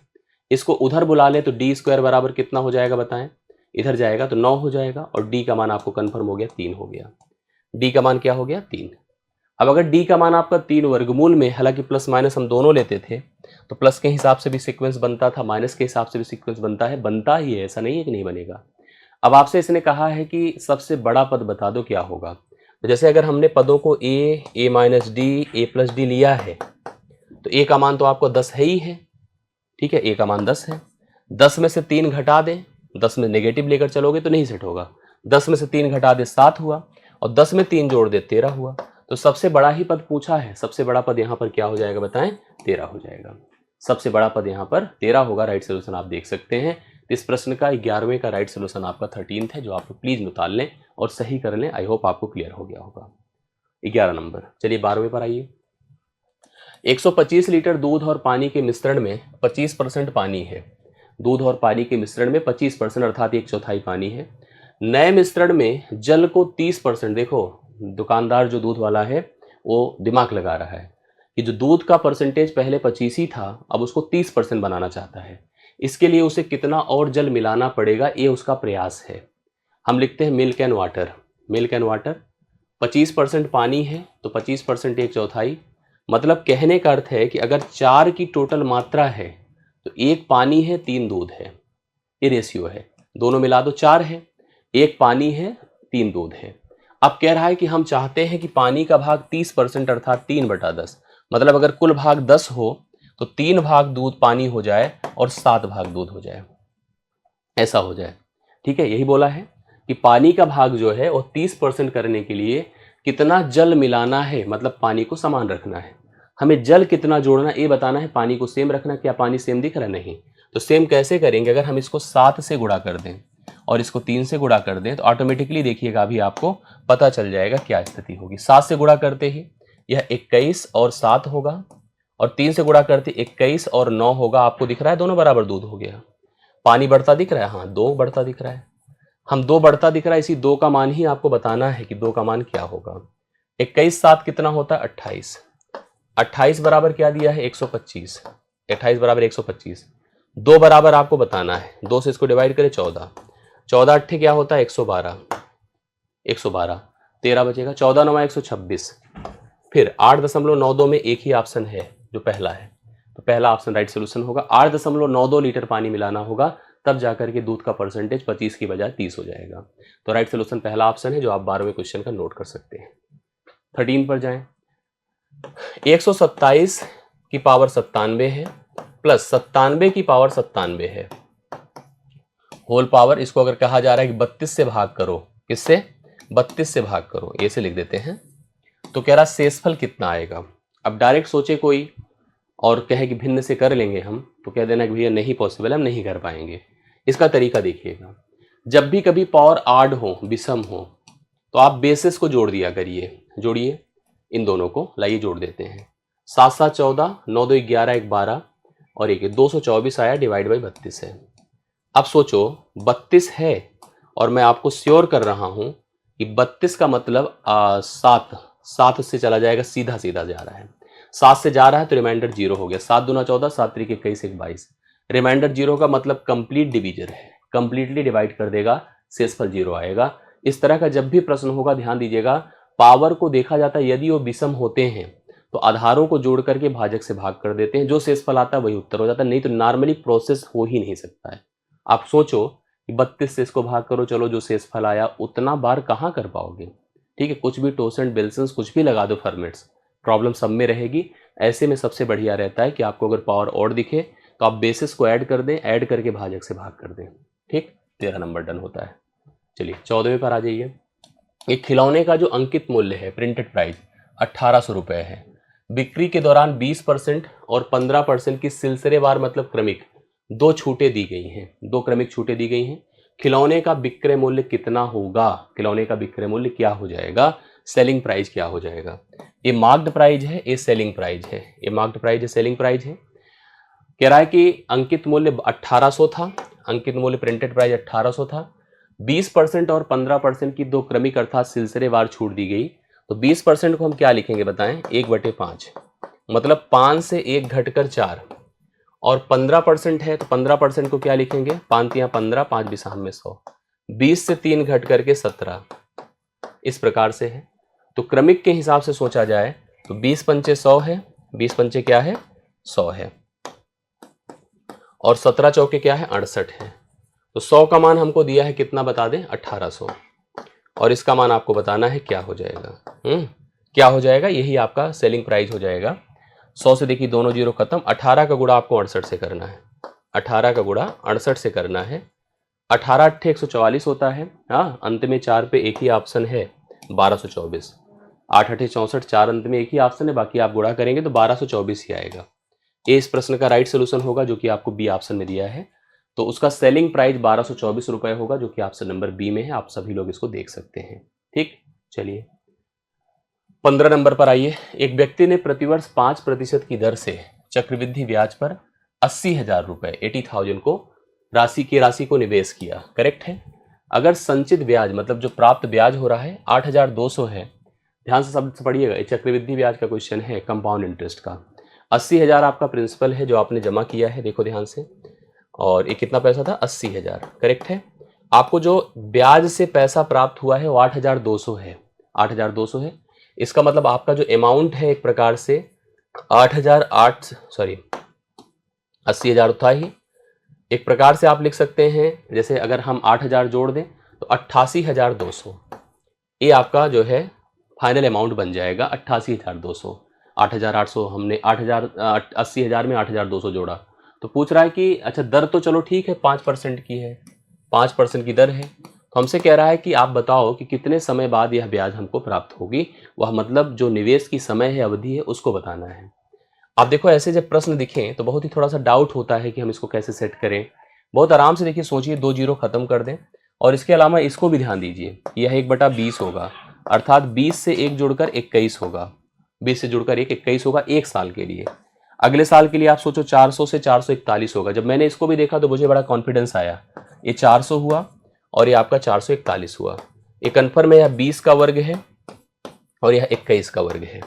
इसको उधर बुला ले तो डी स्क्वायर बराबर कितना हो जाएगा बताएं, इधर जाएगा तो 9 हो जाएगा, और डी का मान आपको कंफर्म हो गया 3 हो गया। डी का मान क्या हो गया 3। अब अगर डी का मान आपका 3 वर्गमूल में, हालांकि प्लस माइनस हम दोनों लेते थे तो प्लस के हिसाब से भी सीक्वेंस बनता था, माइनस के हिसाब से भी सीक्वेंस बनता है, बनता ही है, ऐसा नहीं है कि नहीं बनेगा। अब आपसे इसने कहा है कि सबसे बड़ा पद बता दो क्या होगा। तो जैसे अगर हमने पदों को ए माइनस डी, ए प्लस डी लिया है तो ए का मान तो आपको 10 है ही है, ठीक है, ए का मान 10 है। 10 में से 3 घटा दें, 10 में नेगेटिव लेकर चलोगे तो नहीं सेट होगा, 10 में से 3 घटा दे 7 हुआ, और 10 में 3 जोड़ दे 13 हुआ। तो सबसे बड़ा ही पद पूछा है, सबसे बड़ा पद यहाँ पर क्या हो जाएगा बताएं, 13 हो जाएगा। सबसे बड़ा पद यहाँ पर 13 होगा। राइट सोल्यूशन आप देख सकते हैं। इस प्रश्न का 11वें का राइट सोल्यूशन आपका 13th है, जो आप प्लीज निकाल लें और सही कर लें। आई होप आपको क्लियर हो गया होगा। 11 नंबर। चलिए 12वें पर आइए। 125 लीटर दूध और पानी के मिश्रण में 25% पानी है। दूध और पानी के मिश्रण में 25% अर्थात 1/4 पानी है। नए मिश्रण में जल को 30%, देखो दुकानदार जो दूध वाला है वो दिमाग लगा रहा है कि जो दूध का परसेंटेज पहले 25 ही था अब उसको 30% बनाना चाहता है। इसके लिए उसे कितना और जल मिलाना पड़ेगा, ये उसका प्रयास है। हम लिखते हैं milk and water. Milk and water 25% पानी है तो 25% 1/4, मतलब कहने का अर्थ है कि अगर 4 की टोटल मात्रा है तो 1 पानी है 3 दूध है, ये रेशियो है। दोनों मिला दो 4 है, 1 पानी है 3 दूध है। अब कह रहा है कि हम चाहते हैं कि पानी का भाग 30% अर्थात 3/10, मतलब अगर कुल भाग 10 हो तो 3 भाग दूध पानी हो जाए और 7 भाग दूध हो जाए, ऐसा हो जाए। ठीक है, यही बोला है कि पानी का भाग जो है वो 30% करने के लिए कितना जल मिलाना है, मतलब पानी को समान रखना है। हमें जल कितना जोड़ना ये बताना है, पानी को सेम रखना। क्या पानी सेम दिख रहा है? नहीं। तो सेम कैसे करेंगे? अगर हम इसको 7 से गुणा कर दें और इसको 3 से गुणा कर दें तो ऑटोमेटिकली देखिएगा अभी आपको पता चल जाएगा क्या स्थिति होगी। 7 से गुणा करते ही यह 21 और 7 होगा, और 3 से गुणा करते 21 और 9 होगा। आपको दिख रहा है दोनों बराबर दूध हो गया। पानी बढ़ता दिख रहा है, हाँ 2 बढ़ता दिख रहा है। हम 2 बढ़ता दिख रहा है, इसी 2 का मान ही आपको बताना है कि 2 का मान क्या होगा। 21 7 कितना होता है? 28। 28 बराबर क्या दिया है? 125। 28 बराबर 125। 2 बराबर आपको बताना है, 2 से इसको डिवाइड करें 14। 14 अट्ठे क्या होता है? 112। 112 13 बचेगा। 14 9 126। फिर 8.92 में एक ही ऑप्शन है जो पहला है, तो पहला ऑप्शन राइट सोल्यूशन होगा। 8.92 लीटर पानी मिलाना होगा, तब जाकर के दूध का परसेंटेज 25 की बजाय 30 हो जाएगा। तो राइट सोल्यूशन पहला ऑप्शन है जो आप 12वें क्वेश्चन का नोट कर सकते हैं। 13 पर जाएं। 127 की पावर 97 है प्लस 97 की पावर 97 है होल पावर। इसको अगर कहा जा रहा है कि 32 से भाग करो, किससे? 32 से भाग करो, ये से लिख देते हैं। तो कह रहा शेषफल कितना आएगा। अब डायरेक्ट सोचे कोई और कहे कि भिन्न से कर लेंगे हम, तो कह देना कि भैया नहीं पॉसिबल, हम नहीं कर पाएंगे। इसका तरीका देखिएगा, जब भी कभी पावर आड हो, विषम हो, तो आप बेसिस को जोड़ दिया करिए। जोड़िए इन दोनों को, लाइए जोड़ देते हैं। 7 7 14, 9 2 11 1 12 और 1 224 आया, डिवाइड बाई 32 है। अब सोचो 32 है और मैं आपको श्योर कर रहा हूं कि 32 का मतलब 7 से चला जाएगा, सीधा सीधा जा रहा है। 7 से जा रहा है तो रिमाइंडर 0 हो गया। 7 दूना 14, 7 3 21 1 22। रिमाइंडर 0 का मतलब कंप्लीट डिवीजर है, कंप्लीटली डिवाइड कर देगा, शेषफल 0 आएगा। इस तरह का जब भी प्रश्न होगा ध्यान दीजिएगा, पावर को देखा जाता है यदि वो विषम होते हैं तो आधारों को जोड़ करके भाजक से भाग कर देते हैं, जो शेषफल आता है वही उत्तर हो जाता है। नहीं तो नॉर्मली प्रोसेस हो ही नहीं सकता है। आप सोचो कि 32 से इसको भाग करो, चलो जो शेषफल आया उतना बार कहाँ कर पाओगे। ठीक है, कुछ भी टोसेंट बेल्सन्स कुछ भी लगा दो फॉर्मेट्स, प्रॉब्लम सब में रहेगी। ऐसे में सबसे बढ़िया रहता है कि आपको अगर पावर और दिखे तो आप बेसिस को ऐड कर दें, ऐड करके भाजक से भाग कर दें। ठीक, 13 नंबर डन होता है। चलिए 14वें पर आ जाइए। एक खिलौने का जो अंकित मूल्य है, प्रिंटेड प्राइस 1800 रुपये है। बिक्री के दौरान 20% और 15% की सिलसिलेवार मतलब क्रमिक 2 छूटें दी गई हैं, 2 क्रमिक छूटें दी गई हैं। खिलौने का विक्रय मूल्य कितना होगा? खिलौने का विक्रय मूल्य क्या हो जाएगा? सेलिंग प्राइस क्या हो जाएगा? ये मार्क्ड प्राइस है, ये सेलिंग प्राइस है। ये मार्क्ड प्राइस है, सेलिंग प्राइस है। कह रहा है कि अंकित मूल्य 1800 था, अंकित मूल्य प्रिंटेड प्राइस 1800 था। 20% और 15% की 2 क्रमिक अर्थात सिलसिलेवार छूट दी गई। तो 20% को हम क्या लिखेंगे बताएं? 1/5, मतलब 5 से 1 घटकर 4। और 15% है तो 15% को क्या लिखेंगे? 5 या 15, 5 बिसाम में 100। 20 से 3 घट करके 17, इस प्रकार से है। तो क्रमिक के हिसाब से सोचा जाए तो 20 पंचे 100 है, 20 पंचे क्या है? 100 है, और 17 चौके क्या है? 68 है। तो 100 का मान हमको दिया है कितना बता दें? 1800, और इसका मान आपको बताना है क्या हो जाएगा। क्या हो जाएगा? यही आपका सेलिंग प्राइस हो जाएगा। 100 से देखिए दोनों जीरो खत्म। 18 का गुणा आपको 68 से करना है, 18 का गुणा 68 से करना है। 18 अट्ठे 144 होता है। हाँ, अंत में 4 पे एक ही ऑप्शन है, 1224। 8 अट्ठे 64, 4 अंत में एक ही ऑप्शन है, बाकी आप गुणा करेंगे तो 1224 ही आएगा। ये इस प्रश्न का राइट सोल्यूशन होगा जो कि आपको बी ऑप्शन में दिया है। तो उसका सेलिंग प्राइस 1224 रुपये होगा, जो कि ऑप्शन नंबर बी में है। आप सभी लोग इसको देख सकते हैं। ठीक, चलिए 15 नंबर पर आइए। एक व्यक्ति ने प्रतिवर्ष 5% की दर से चक्रवृद्धि ब्याज पर 80,000 रुपये 80,000 को राशि को निवेश किया। करेक्ट है। अगर संचित ब्याज मतलब जो प्राप्त ब्याज हो रहा है 8,200 है। ध्यान से शब्द से पढ़िएगा, ये चक्रवृद्धि ब्याज का क्वेश्चन है, कंपाउंड इंटरेस्ट का। 80,000 आपका प्रिंसिपल है जो आपने जमा किया है, देखो ध्यान से। और ये कितना पैसा था? 80,000। करेक्ट है। आपको जो ब्याज से पैसा प्राप्त हुआ है वो 8,200 है, 8,200 है। इसका मतलब आपका जो अमाउंट है एक प्रकार से 80,000 था ही। एक प्रकार से आप लिख सकते हैं, जैसे अगर हम 8,000 जोड़ दें तो 88,200, ये आपका जो है फाइनल अमाउंट बन जाएगा 88,200। 8,800 हमने 80,000 में 8,200 जोड़ा। तो पूछ रहा है कि अच्छा दर तो चलो ठीक है 5% की है, 5% की दर है, तो हमसे कह रहा है कि आप बताओ कि कितने समय बाद यह ब्याज हमको प्राप्त होगी, वह मतलब जो निवेश की समय है, अवधि है, उसको बताना है। आप देखो ऐसे जब प्रश्न दिखें तो बहुत ही थोड़ा सा डाउट होता है कि हम इसको कैसे सेट करें। बहुत आराम से देखिए, सोचिए, 2 जीरो खत्म कर दें और इसके अलावा इसको भी ध्यान दीजिए, यह 1/20 होगा, अर्थात 20 से 1 जुड़कर 21 होगा, 20 से जुड़कर 1 21 होगा 1 साल के लिए। अगले साल के लिए आप सोचो 400 से 441 होगा। जब मैंने इसको भी देखा तो मुझे बड़ा कॉन्फिडेंस आया, ये 400 हुआ और ये आपका 441 हुआ। ये कन्फर्म है, यह 20 का वर्ग है और यह 21 का वर्ग है।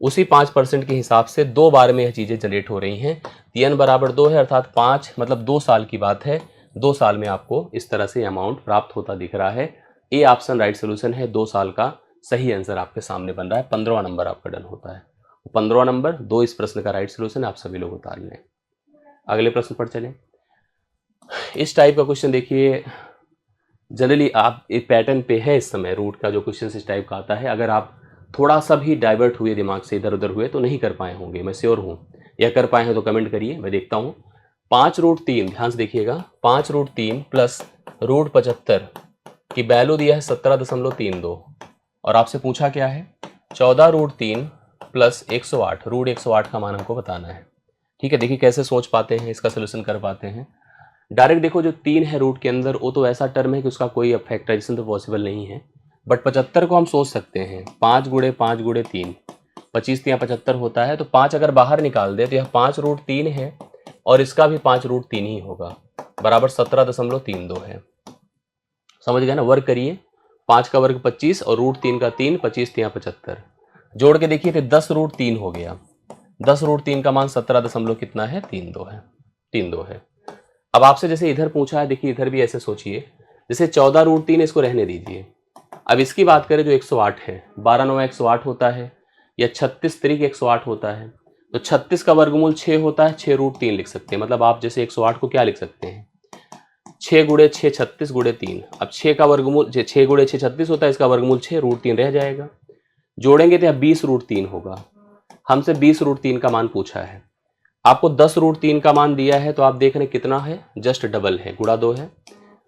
उसी 5% के हिसाब से 2 बार में यह चीज़ें जनरेट हो रही हैं। n बराबर 2 है, अर्थात 5 मतलब 2 साल की बात है। 2 साल में आपको इस तरह से अमाउंट प्राप्त होता दिख रहा है। ए ऑप्शन राइट सोल्यूशन है, 2 साल का सही आंसर आपके सामने बन रहा है। 15वां नंबर आपका डन होता है। 15वां नंबर 2 इस प्रश्न का राइट सोल्यूशन आप सभी लोग उतार लें। अगले प्रश्न पर चलें। इस टाइप का क्वेश्चन देखिए, जनरली आप एक पैटर्न पे है इस समय, रूट का जो क्वेश्चन इस टाइप का आता है। अगर आप थोड़ा सा भी डाइवर्ट हुए, दिमाग से इधर उधर हुए, तो नहीं कर पाए होंगे, मैं श्योर हूँ। या कर पाए हैं तो कमेंट करिए, मैं देखता हूँ। 5√3, ध्यान से देखिएगा, 5√3 प्लस √75 की वैल्यू दिया है 17.32 और आपसे पूछा क्या है 14√3 प्लस 108, √108 का मान हमको बताना है। ठीक है, देखिए कैसे सोच पाते हैं, इसका सोल्यूशन कर पाते हैं। डायरेक्ट देखो, जो 3 है रूट के अंदर, वो तो ऐसा टर्म है कि उसका कोई फैक्टराइजेशन तो पॉसिबल नहीं है। बट 75 को हम सोच सकते हैं, 5 गुणे 5 गुणे 3, 25 या 75 होता है। तो 5 अगर बाहर निकाल दे तो यह 5√3 है और इसका भी 5√3 ही होगा, बराबर 17.32 है। समझ गए ना? वर्ग करिए, 5 का वर्ग 25 और √3 का 3, 25 या 75, जोड़ के देखिए तो 10√3 हो गया। 10√3 का मान 17 कितना है, 32 है। अब आपसे जैसे इधर पूछा है, देखिए इधर भी ऐसे सोचिए, जैसे 14√3 इसको रहने दीजिए। अब इसकी बात करें जो 108 है, 12×9 108 होता है, या 36 3 108 होता है। तो 36 का वर्गमूल 6 होता है, 6√3 लिख सकते हैं। मतलब आप जैसे 108 को क्या लिख सकते हैं, 6 गुणे 6 36 गुणे 3। अब 6 का वर्गमूल 6 गुणे 6 36 होता है, इसका वर्गमूल 6, √3 रह जाएगा। जोड़ेंगे तो यह 20√3 होगा। हमसे 20√3 का मान पूछा है, आपको 10√3 का मान दिया है, तो आप देख रहे हैं कितना है, जस्ट डबल है, गुणा 2 है।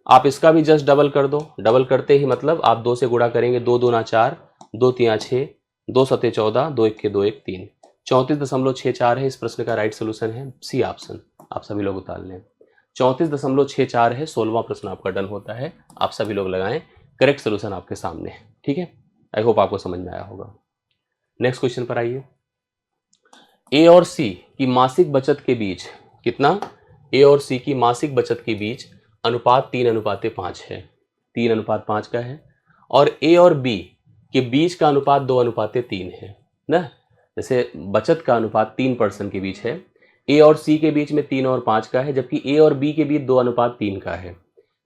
आप इसका भी जस्ट डबल कर दो। डबल करते ही मतलब आप 2 से गुणा करेंगे, 2 दूना 4, 2 तिया 6, 2 सते 14, 2 1 2 1 3, 34.64 है। इस प्रश्न का राइट सोल्यूशन है सी ऑप्शन, आप सभी लोग उतार लें। 34.64 है। 16वां प्रश्न आपका डन होता है, आप सभी लोग लगाएं, करेक्ट सोल्यूशन आपके सामने है। ठीक है, आई होप आपको समझ में आया होगा। नेक्स्ट क्वेश्चन पर आइए। ए और सी की मासिक बचत के बीच कितना, ए और सी की मासिक बचत के बीच अनुपात 3:5 है, 3:5 का है। और ए और बी के बीच का अनुपात 2:3 है ना। जैसे बचत का अनुपात 3% के बीच है, ए और सी के बीच में 3 और 5 का है, जबकि ए और बी के बीच 2:3 का है।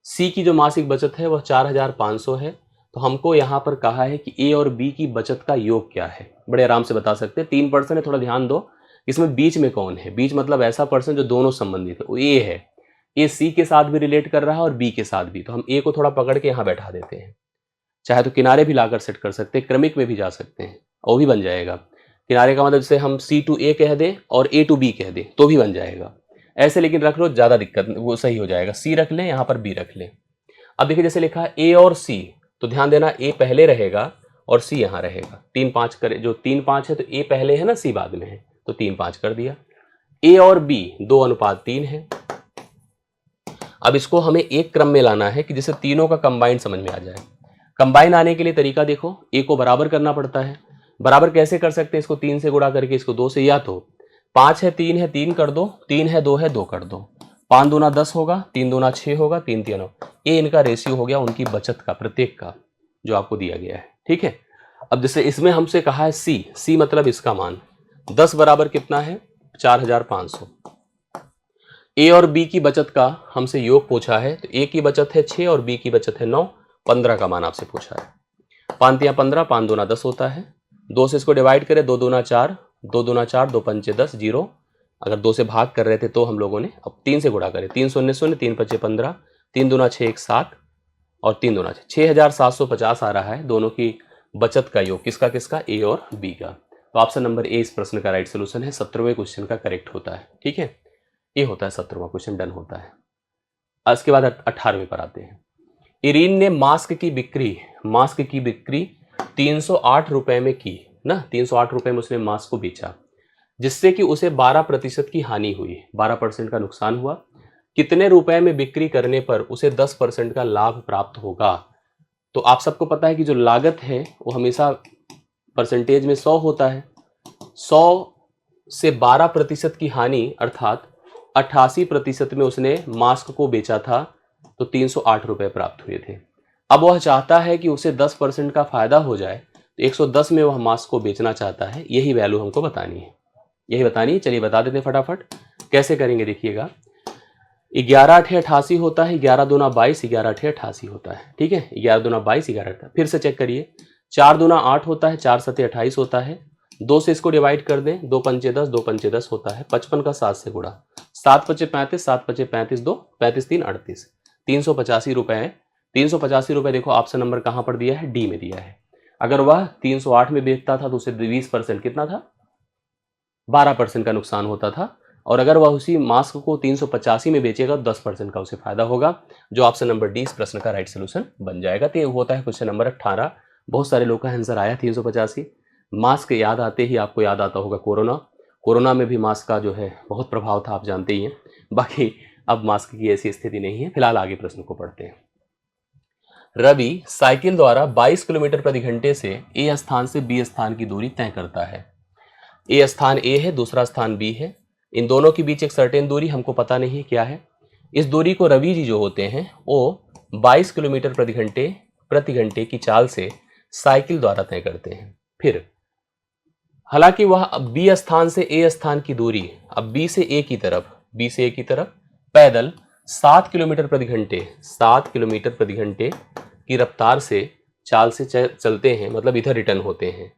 सी की जो मासिक बचत है वह 4,500 है। तो हमको यहाँ पर कहा है कि ए और बी की बचत का योग क्या है। बड़े आराम से बता सकते हैं, 3% है, थोड़ा ध्यान दो। इसमें बीच में कौन है, बीच मतलब ऐसा पर्सन जो दोनों संबंधित है, वो ए है। ए सी के साथ भी रिलेट कर रहा है और बी के साथ भी, तो हम ए को थोड़ा पकड़ के यहाँ बैठा देते हैं। चाहे तो किनारे भी लाकर सेट कर सकते हैं, क्रमिक में भी जा सकते हैं, वो भी बन जाएगा। किनारे का मतलब जैसे हम सी टू ए कह दें और ए टू बी कह दें तो भी बन जाएगा ऐसे, लेकिन रख लो ज़्यादा दिक्कत, वो सही हो जाएगा। सी रख लें, यहाँ पर बी रख लें। अब देखिए जैसे लिखा है ए और सी, तो ध्यान देना ए पहले रहेगा और सी यहाँ रहेगा। 3 5 करे, जो 3 5 है तो ए पहले है ना, सी बाद में है, तो 3 5 कर दिया। ए और बी 2:3 है। अब इसको हमें एक क्रम में लाना है कि जैसे तीनों का कंबाइन समझ में आ जाए। कंबाइन आने के लिए तरीका देखो, ए को बराबर करना पड़ता है। बराबर कैसे कर सकते हैं, इसको 3 से गुणा करके, इसको 2 से, या तो 5 है 3 है 3 कर दो, 3 है 2 है 2 कर दो, 5 दूना 10 होगा, 3 दूना 6 होगा, 3 3 9। ये इनका रेशियो हो गया उनकी बचत का, प्रत्येक का, जो आपको दिया गया है। ठीक है, अब जैसे इसमें हमसे कहा है सी, सी मतलब इसका मान 10 बराबर कितना है, 4,500। ए और बी की बचत का हमसे योग पूछा है, तो ए की बचत है 6 और बी की बचत है 9, 15 का मान आपसे पूछा है। 5 तिया 15, 5 दूना 10 होता है, 2 से इसको डिवाइड करें, 2 दूना 4, 2 दूना 4, 2 पंचे 10, 0। अगर 2 से भाग कर रहे थे तो हम लोगों ने, अब 3 से गुणा करें, 3 शून्य शून्य, 3 पच्चे 15, 3 दूना 6 1 7 और 3 दूना 6, 6,750 आ रहा है दोनों की बचत का योग, किसका किसका, ए और बी का। तो ऑप्शन नंबर ए इस प्रश्न का राइट सोल्यूशन है, 17वें क्वेश्चन का करेक्ट होता है। ठीक है, ये होता है 17वां क्वेश्चन, डन होता है। इसके बाद 18वें पर आते हैं। इरीन ने मास्क की बिक्री 308 रुपए में की ना, 308 रुपए में उसने मास्क को बेचा, जिससे कि उसे 12% की हानि हुई, 12% का नुकसान हुआ। कितने रुपए में बिक्री करने पर उसे 10% का लाभ प्राप्त होगा? तो आप सबको पता है कि जो लागत है वो हमेशा परसेंटेज में 100 होता है। 100 से 12% की हानि अर्थात 88% में उसने मास्क को बेचा था, तो 308 रुपए प्राप्त हुए थे। अब वह चाहता है कि उसे 10% का फायदा हो जाए, तो 110 में वह मास्क को बेचना चाहता है। यही वैल्यू हमको बतानी है, चलिए बता देते हैं फटाफट। कैसे करेंगे देखिएगा। 11 8 88 होता है, 11 दूना 22, 11 8 88 होता है, ठीक है। 11 दूना 22, 11 फिर से चेक करिए। 4 दूना 8 होता है, 4 7 28 होता है। 2 से इसको डिवाइड कर दें, 2 पंचे 10, 2 पंचे 10 होता है। 55 का 7 से गुणा, 7 पचे 35, 7 पचे 35, 2 35 3 38, 385 रुपए है। 385 रुपए देखो ऑप्शन नंबर कहां पर दिया है, डी में दिया है। अगर वह 308 में बेचता था तो उसे 20% कितना था, 12% का नुकसान होता था। और अगर वह उसी मास्क को 385 में बेचेगा तो 10% का उसे फायदा होगा, जो ऑप्शन नंबर डी इस प्रश्न का राइट सोल्यूशन बन जाएगा। तो ये होता है क्वेश्चन नंबर 18। बहुत सारे लोग का आंसर आया 385। मास्क याद आते ही आपको याद आता होगा कोरोना में भी मास्क का जो है बहुत प्रभाव था, आप जानते ही हैं। बाकी अब मास्क की ऐसी स्थिति नहीं है। फिलहाल आगे प्रश्न को पढ़ते हैं। रवि साइकिल द्वारा 22 किलोमीटर प्रति घंटे से ए स्थान से बी स्थान की दूरी तय करता है। ए स्थान ए है, दूसरा स्थान बी है। इन दोनों के बीच एक सर्टेन दूरी हमको पता नहीं है क्या है। इस दूरी को रवि जी जो होते हैं वो 22 किलोमीटर प्रति घंटे की चाल से साइकिल द्वारा तय करते हैं। फिर हालांकि वह बी स्थान से ए स्थान की दूरी, अब बी से ए की तरफ पैदल 7 किलोमीटर प्रति घंटे की रफ्तार से चाल से चलते हैं, मतलब इधर रिटर्न होते हैं।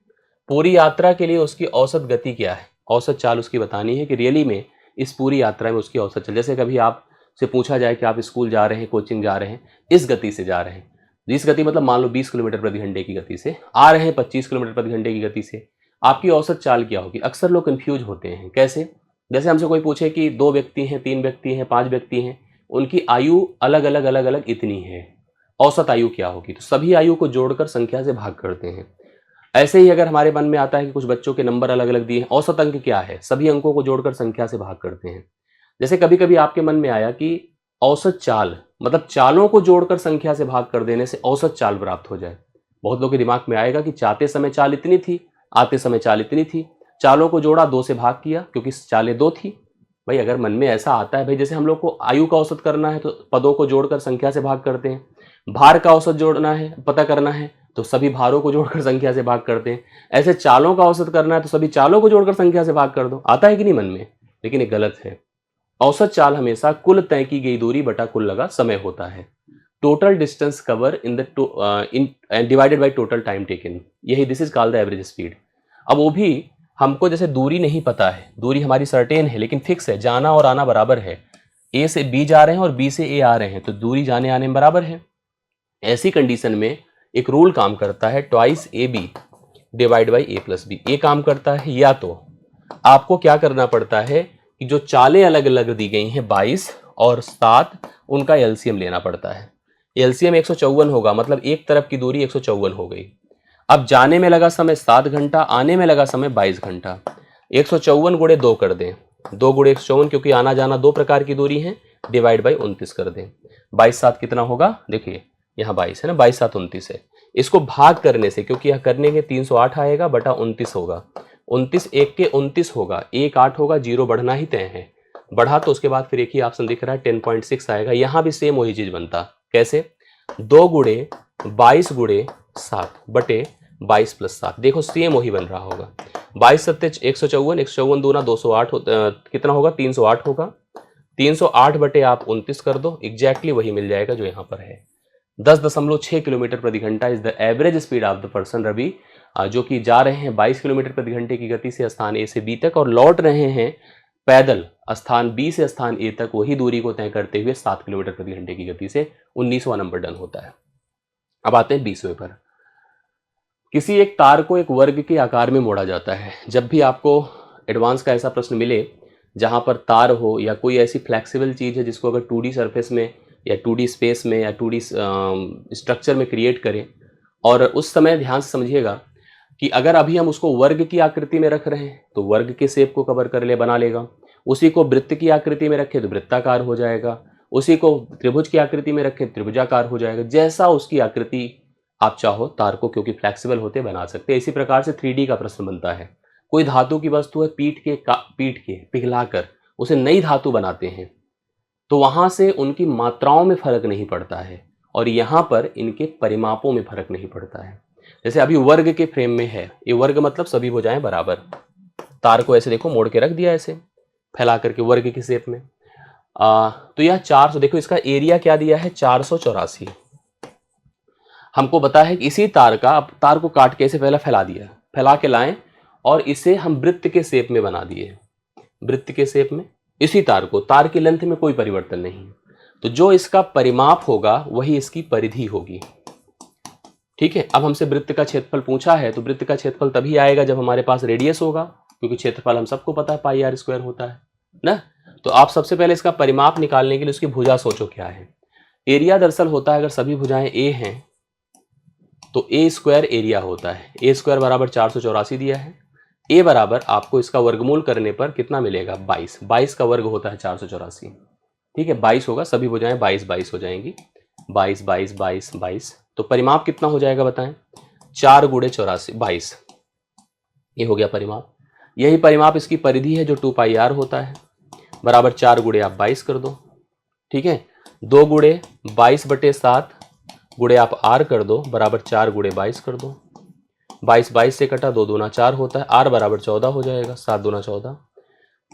पूरी यात्रा के लिए उसकी औसत गति क्या है, औसत चाल उसकी बतानी है कि रियली में इस पूरी यात्रा में उसकी औसत चाल। जैसे कभी आपसे पूछा जाए कि आप स्कूल जा रहे हैं, कोचिंग जा रहे हैं, इस गति से जा रहे हैं, इस गति मतलब मान लो 20 किलोमीटर प्रति घंटे की गति से आ रहे हैं, 25 किलोमीटर प्रति घंटे की गति से, आपकी औसत चाल क्या होगी। अक्सर लोग कंफ्यूज होते हैं। कैसे? जैसे हमसे कोई पूछे कि 2 व्यक्ति हैं, 3 व्यक्ति हैं, 5 व्यक्ति हैं, उनकी आयु अलग अलग इतनी है, औसत आयु क्या होगी। तो सभी आयु को जोड़कर संख्या से भाग करते हैं। ऐसे ही अगर हमारे मन में आता है कि कुछ बच्चों के नंबर अलग अलग दिए हैं, औसत अंक क्या है, सभी अंकों को जोड़कर संख्या से भाग करते हैं। जैसे कभी कभी आपके मन में आया कि औसत चाल मतलब चालों को जोड़कर संख्या से भाग कर देने से औसत चाल प्राप्त हो जाए। बहुत लोगों के दिमाग में आएगा कि चाहते समय चाल इतनी थी, आते समय चाल इतनी थी, चालों को जोड़ा, 2 से भाग किया क्योंकि चालें 2 थी। भाई अगर मन में ऐसा आता है, भाई जैसे हम लोग को आयु का औसत करना है तो पदों को जोड़कर संख्या से भाग करते हैं, भार का औसत जोड़ना है, पता करना है तो सभी भारों को जोड़कर संख्या से भाग करते हैं। ऐसे चालों का औसत करना है तो सभी चालों को जोड़कर संख्या से भाग कर दो। आता है कि नहीं मन में? लेकिन ये गलत है। औसत चाल हमेशा कुल तय की गई दूरी बटा कुल लगा समय होता है। Total distance cover in divided by total time taken, यही this is called the average speed. अब वो भी हमको जैसे दूरी नहीं पता है, दूरी हमारी सर्टेन है लेकिन फिक्स है, जाना और आना बराबर है। ए से बी जा रहे हैं और बी से ए आ रहे हैं तो दूरी जाने आने में बराबर है। ऐसी कंडीशन में एक रूल काम करता है, twice a b divide by a plus b. ये काम करता है, या तो आपको क्या करना पड़ता है कि जो चालें अलग अलग दी गई हैं 22 और 7, उनका एलसीएम लेना पड़ता है। एलसीएम 154 होगा, मतलब एक तरफ की दूरी 154 हो गई। अब जाने में लगा समय 7 घंटा, आने में लगा समय 22 घंटा। 154 गुणे 2 कर दें, 2 गुणे 154 क्योंकि आना जाना 2 प्रकार की दूरी है, डिवाइड बाई 29 कर दें। 22 7 कितना होगा, देखिए यहाँ 22 है ना, 22 7 29 है। इसको भाग करने से, क्योंकि यह करने के 308 आएगा बटा 29 होगा, 29 1 के 29 होगा, 1 8 होगा, 0 बढ़ना ही तय है। बढ़ा तो उसके बाद फिर एक ही ऑप्शन दिख रहा है 10.6 आएगा। यहाँ भी सेम वही चीज बनता। कैसे? 2 गुणे 22 गुणे 7 बटे 22 प्लस 7, देखो सेम वही बन रहा होगा। 22 सत्ते 154, 154 दूना 208 कितना होगा, 308 होगा। 308 बटे आप 29 कर दो, एग्जैक्टली वही मिल जाएगा जो यहाँ पर है। 10.6 किलोमीटर प्रति घंटा is the average speed of the person Ravi, जो कि जा रहे हैं 22 किलोमीटर प्रति घंटे की गति से स्थान ए से बी तक और लौट रहे हैं पैदल स्थान बी से स्थान ए तक वही दूरी को तय करते हुए 7 किलोमीटर प्रति घंटे की गति से। 19वां नंबर डन होता है। अब आते हैं 20वें पर। किसी एक तार को एक वर्ग के आकार में मोड़ा जाता है। जब भी आपको एडवांस का ऐसा प्रश्न मिले जहां पर तार हो या कोई ऐसी फ्लेक्सिबल चीज है जिसको अगर 2D सरफेस में या 2D स्पेस में या 2D स्ट्रक्चर में क्रिएट करें, और उस समय ध्यान से समझिएगा कि अगर अभी हम उसको वर्ग की आकृति में रख रहे हैं तो वर्ग के शेप को कवर कर ले बना लेगा, उसी को वृत्त की आकृति में रखें तो वृत्ताकार हो जाएगा, उसी को त्रिभुज की आकृति में रखें त्रिभुजाकार हो जाएगा। जैसा उसकी आकृति आप चाहो तार को, क्योंकि फ्लेक्सिबल होते बना सकते हैं। इसी प्रकार से 3D का प्रश्न बनता है। कोई धातु की वस्तु है, पीट के पिघलाकर उसे नई धातु बनाते हैं, तो वहां से उनकी मात्राओं में फर्क नहीं पड़ता है और यहाँ पर इनके परिमापों में फर्क नहीं पड़ता है। जैसे अभी वर्ग के फ्रेम में है, ये वर्ग मतलब सभी भुजाएं बराबर, तार को ऐसे देखो मोड़ के रख दिया ऐसे फैला करके वर्ग की शेप में। तो यह 400, देखो इसका एरिया क्या दिया है 484। हमको पता है कि इसी तार का, अब तार को काट के ऐसे पहले फैला दिया, फैला के लाएं और इसे हम वृत्त के शेप में बना दिए, वृत्त के शेप में इसी तार को, तार की लेंथ में कोई परिवर्तन नहीं, तो जो इसका परिमाप होगा वही इसकी परिधि होगी। ठीक है, अब हमसे वृत्त का क्षेत्रफल पूछा है, तो वृत्त का क्षेत्रफल तभी आएगा जब हमारे पास रेडियस होगा, क्योंकि क्षेत्रफल हम सबको पता है पाई आर स्क्वायर होता है ना। तो आप सबसे पहले इसका परिमाप निकालने के लिए उसकी भुजा सोचो क्या है। एरिया दरअसल होता है, अगर सभी भुजाएं ए हैं तो ए स्क्वायर एरिया होता है। ए स्क्वायर बराबर 484 दिया है, ए बराबर आपको इसका वर्गमूल करने पर कितना मिलेगा 22, 22 का वर्ग होता है 484। ठीक है, 22 होगा, सभी भुजाएं 22 22 हो जाएंगी, 22 22 22 22। तो परिमाप कितना हो जाएगा बताएं, 4 गुणे 84 22, ये हो गया परिमाप। यही परिमाप इसकी परिधि है जो 2 पाई आर होता है, बराबर 4 गुणे आप 22 कर दो। ठीक है, 2 गुणे 22/7 गुणे आप आर कर दो, बराबर 4 गुणे 22 कर दो। 22 22 से कटा, 2 दूना 4 होता है, आर बराबर 14 हो जाएगा, 7 दूना 14।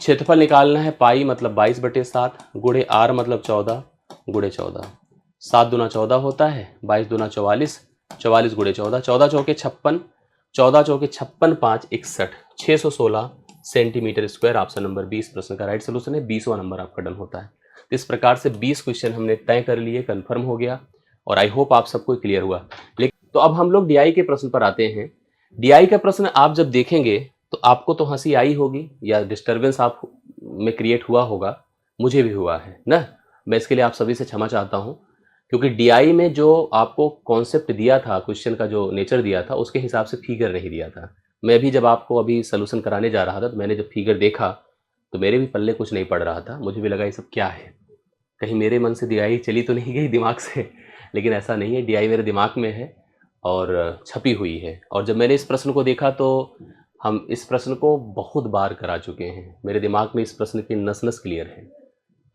क्षेत्रफल निकालना है, पाई मतलब 22/7 गुणे आर मतलब 14 गुणे 14, 7 दूना 14 होता है, 22 दूना 44, 44 गुणे 14, 14 चौके 56, 14 चौके 56 5 61, 616 सेंटीमीटर स्क्वायर। ऑप्शन नंबर 20 प्रश्न का राइट सोल्यूशन है, 20वां नंबर आपका डन होता है। तो इस प्रकार से 20 क्वेश्चन हमने तय कर लिए, कंफर्म हो गया, और आई होप आप सबको क्लियर हुआ। लेकिन तो अब हम लोग डीआई के प्रश्न पर आते हैं। डीआई का प्रश्न आप जब देखेंगे तो आपको तो हंसी आई होगी या डिस्टर्बेंस आप में क्रिएट हुआ होगा, मुझे भी हुआ है ना। मैं इसके लिए आप सभी से क्षमा चाहता हूं, क्योंकि डीआई में जो आपको कॉन्सेप्ट दिया था, क्वेश्चन का जो नेचर दिया था, उसके हिसाब से फिगर नहीं दिया था। मैं भी जब आपको अभी सोल्यूशन कराने जा रहा था तो मैंने जब फिगर देखा तो मेरे भी पल्ले कुछ नहीं पड़ रहा था, मुझे भी लगा ये सब क्या है, कहीं मेरे मन से डीआई चली तो नहीं गई दिमाग से। लेकिन ऐसा नहीं है, डीआई मेरे दिमाग में है और छपी हुई है। और जब मैंने इस प्रश्न को देखा तो हम इस प्रश्न को बहुत बार करा चुके हैं, मेरे दिमाग में इस प्रश्न की नस नस क्लियर है।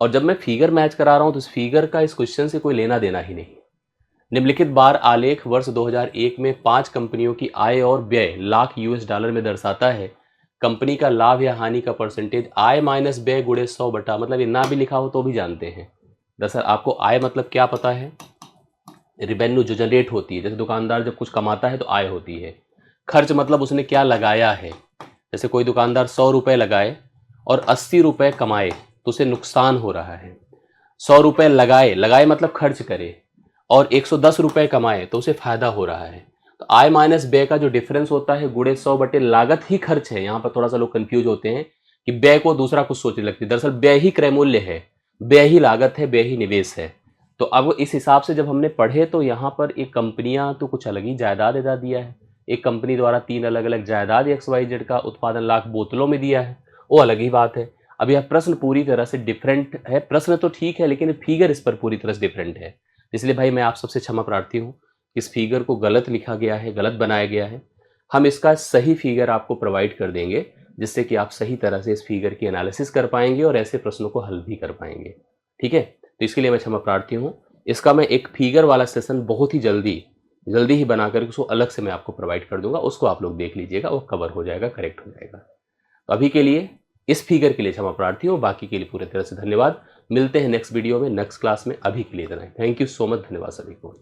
और जब मैं फिगर मैच करा रहा हूँ तो इस फिगर का इस क्वेश्चन से कोई लेना देना ही नहीं। निम्नलिखित बार आलेख वर्ष 2001 में 5 कंपनियों की आय और व्यय लाख $US में दर्शाता है। कंपनी का लाभ या हानि का परसेंटेज आय माइनस व्यय गुणे 100 बटा, मतलब ये ना भी लिखा हो तो भी जानते हैं। दरअसल आपको आय मतलब क्या पता है, रिवेन्यू जो जनरेट होती है, जैसे दुकानदार जब कुछ कमाता है तो आय होती है। खर्च मतलब उसने क्या लगाया है, जैसे कोई दुकानदार 100 रुपये लगाए और 80 रुपये कमाए तो उसे नुकसान हो रहा है। 100 रुपये लगाए मतलब खर्च करे, और 110 रुपये कमाए तो उसे फायदा हो रहा है। तो आय माइनस व्यय का जो डिफरेंस होता है गुणे 100 बटे लागत ही खर्च है। यहाँ पर थोड़ा सा लोग कंफ्यूज होते हैं कि व्यय को दूसरा कुछ सोचने लगते हैं, दरअसल व्यय ही क्रय मूल्य है, व्यय ही लागत है, व्यय ही निवेश है। तो अब इस हिसाब से जब हमने पढ़े तो यहाँ पर एक कंपनियां तो कुछ अलग ही जायदाद एदा दिया है, एक कंपनी द्वारा 3 अलग अलग जायदाद XYZ का उत्पादन लाख बोतलों में दिया है, वो अलग ही बात है। अब यह प्रश्न पूरी तरह से डिफरेंट है, प्रश्न तो ठीक है लेकिन फिगर इस पर पूरी तरह से डिफरेंट है। इसलिए भाई मैं आप सबसे क्षमा प्रार्थी हूँ, इस फिगर को गलत लिखा गया है, गलत बनाया गया है। हम इसका सही फिगर आपको प्रोवाइड कर देंगे, जिससे कि आप सही तरह से इस फिगर की एनालिसिस कर पाएंगे और ऐसे प्रश्नों को हल भी कर पाएंगे। ठीक है, तो इसके लिए मैं क्षमा प्रार्थी हूँ। इसका मैं एक फिगर वाला सेशन बहुत ही जल्दी ही बनाकर उसको अलग से मैं आपको प्रोवाइड कर दूंगा, उसको आप लोग देख लीजिएगा, वो कवर हो जाएगा, करेक्ट हो जाएगा। तो अभी के लिए इस फिगर के लिए क्षमा प्रार्थी हूँ, बाकी के लिए पूरी तरह से धन्यवाद। मिलते हैं नेक्स्ट वीडियो में, नेक्स्ट क्लास में। अभी के लिए इतना ही, थैंक यू सो मच, धन्यवाद सभी को।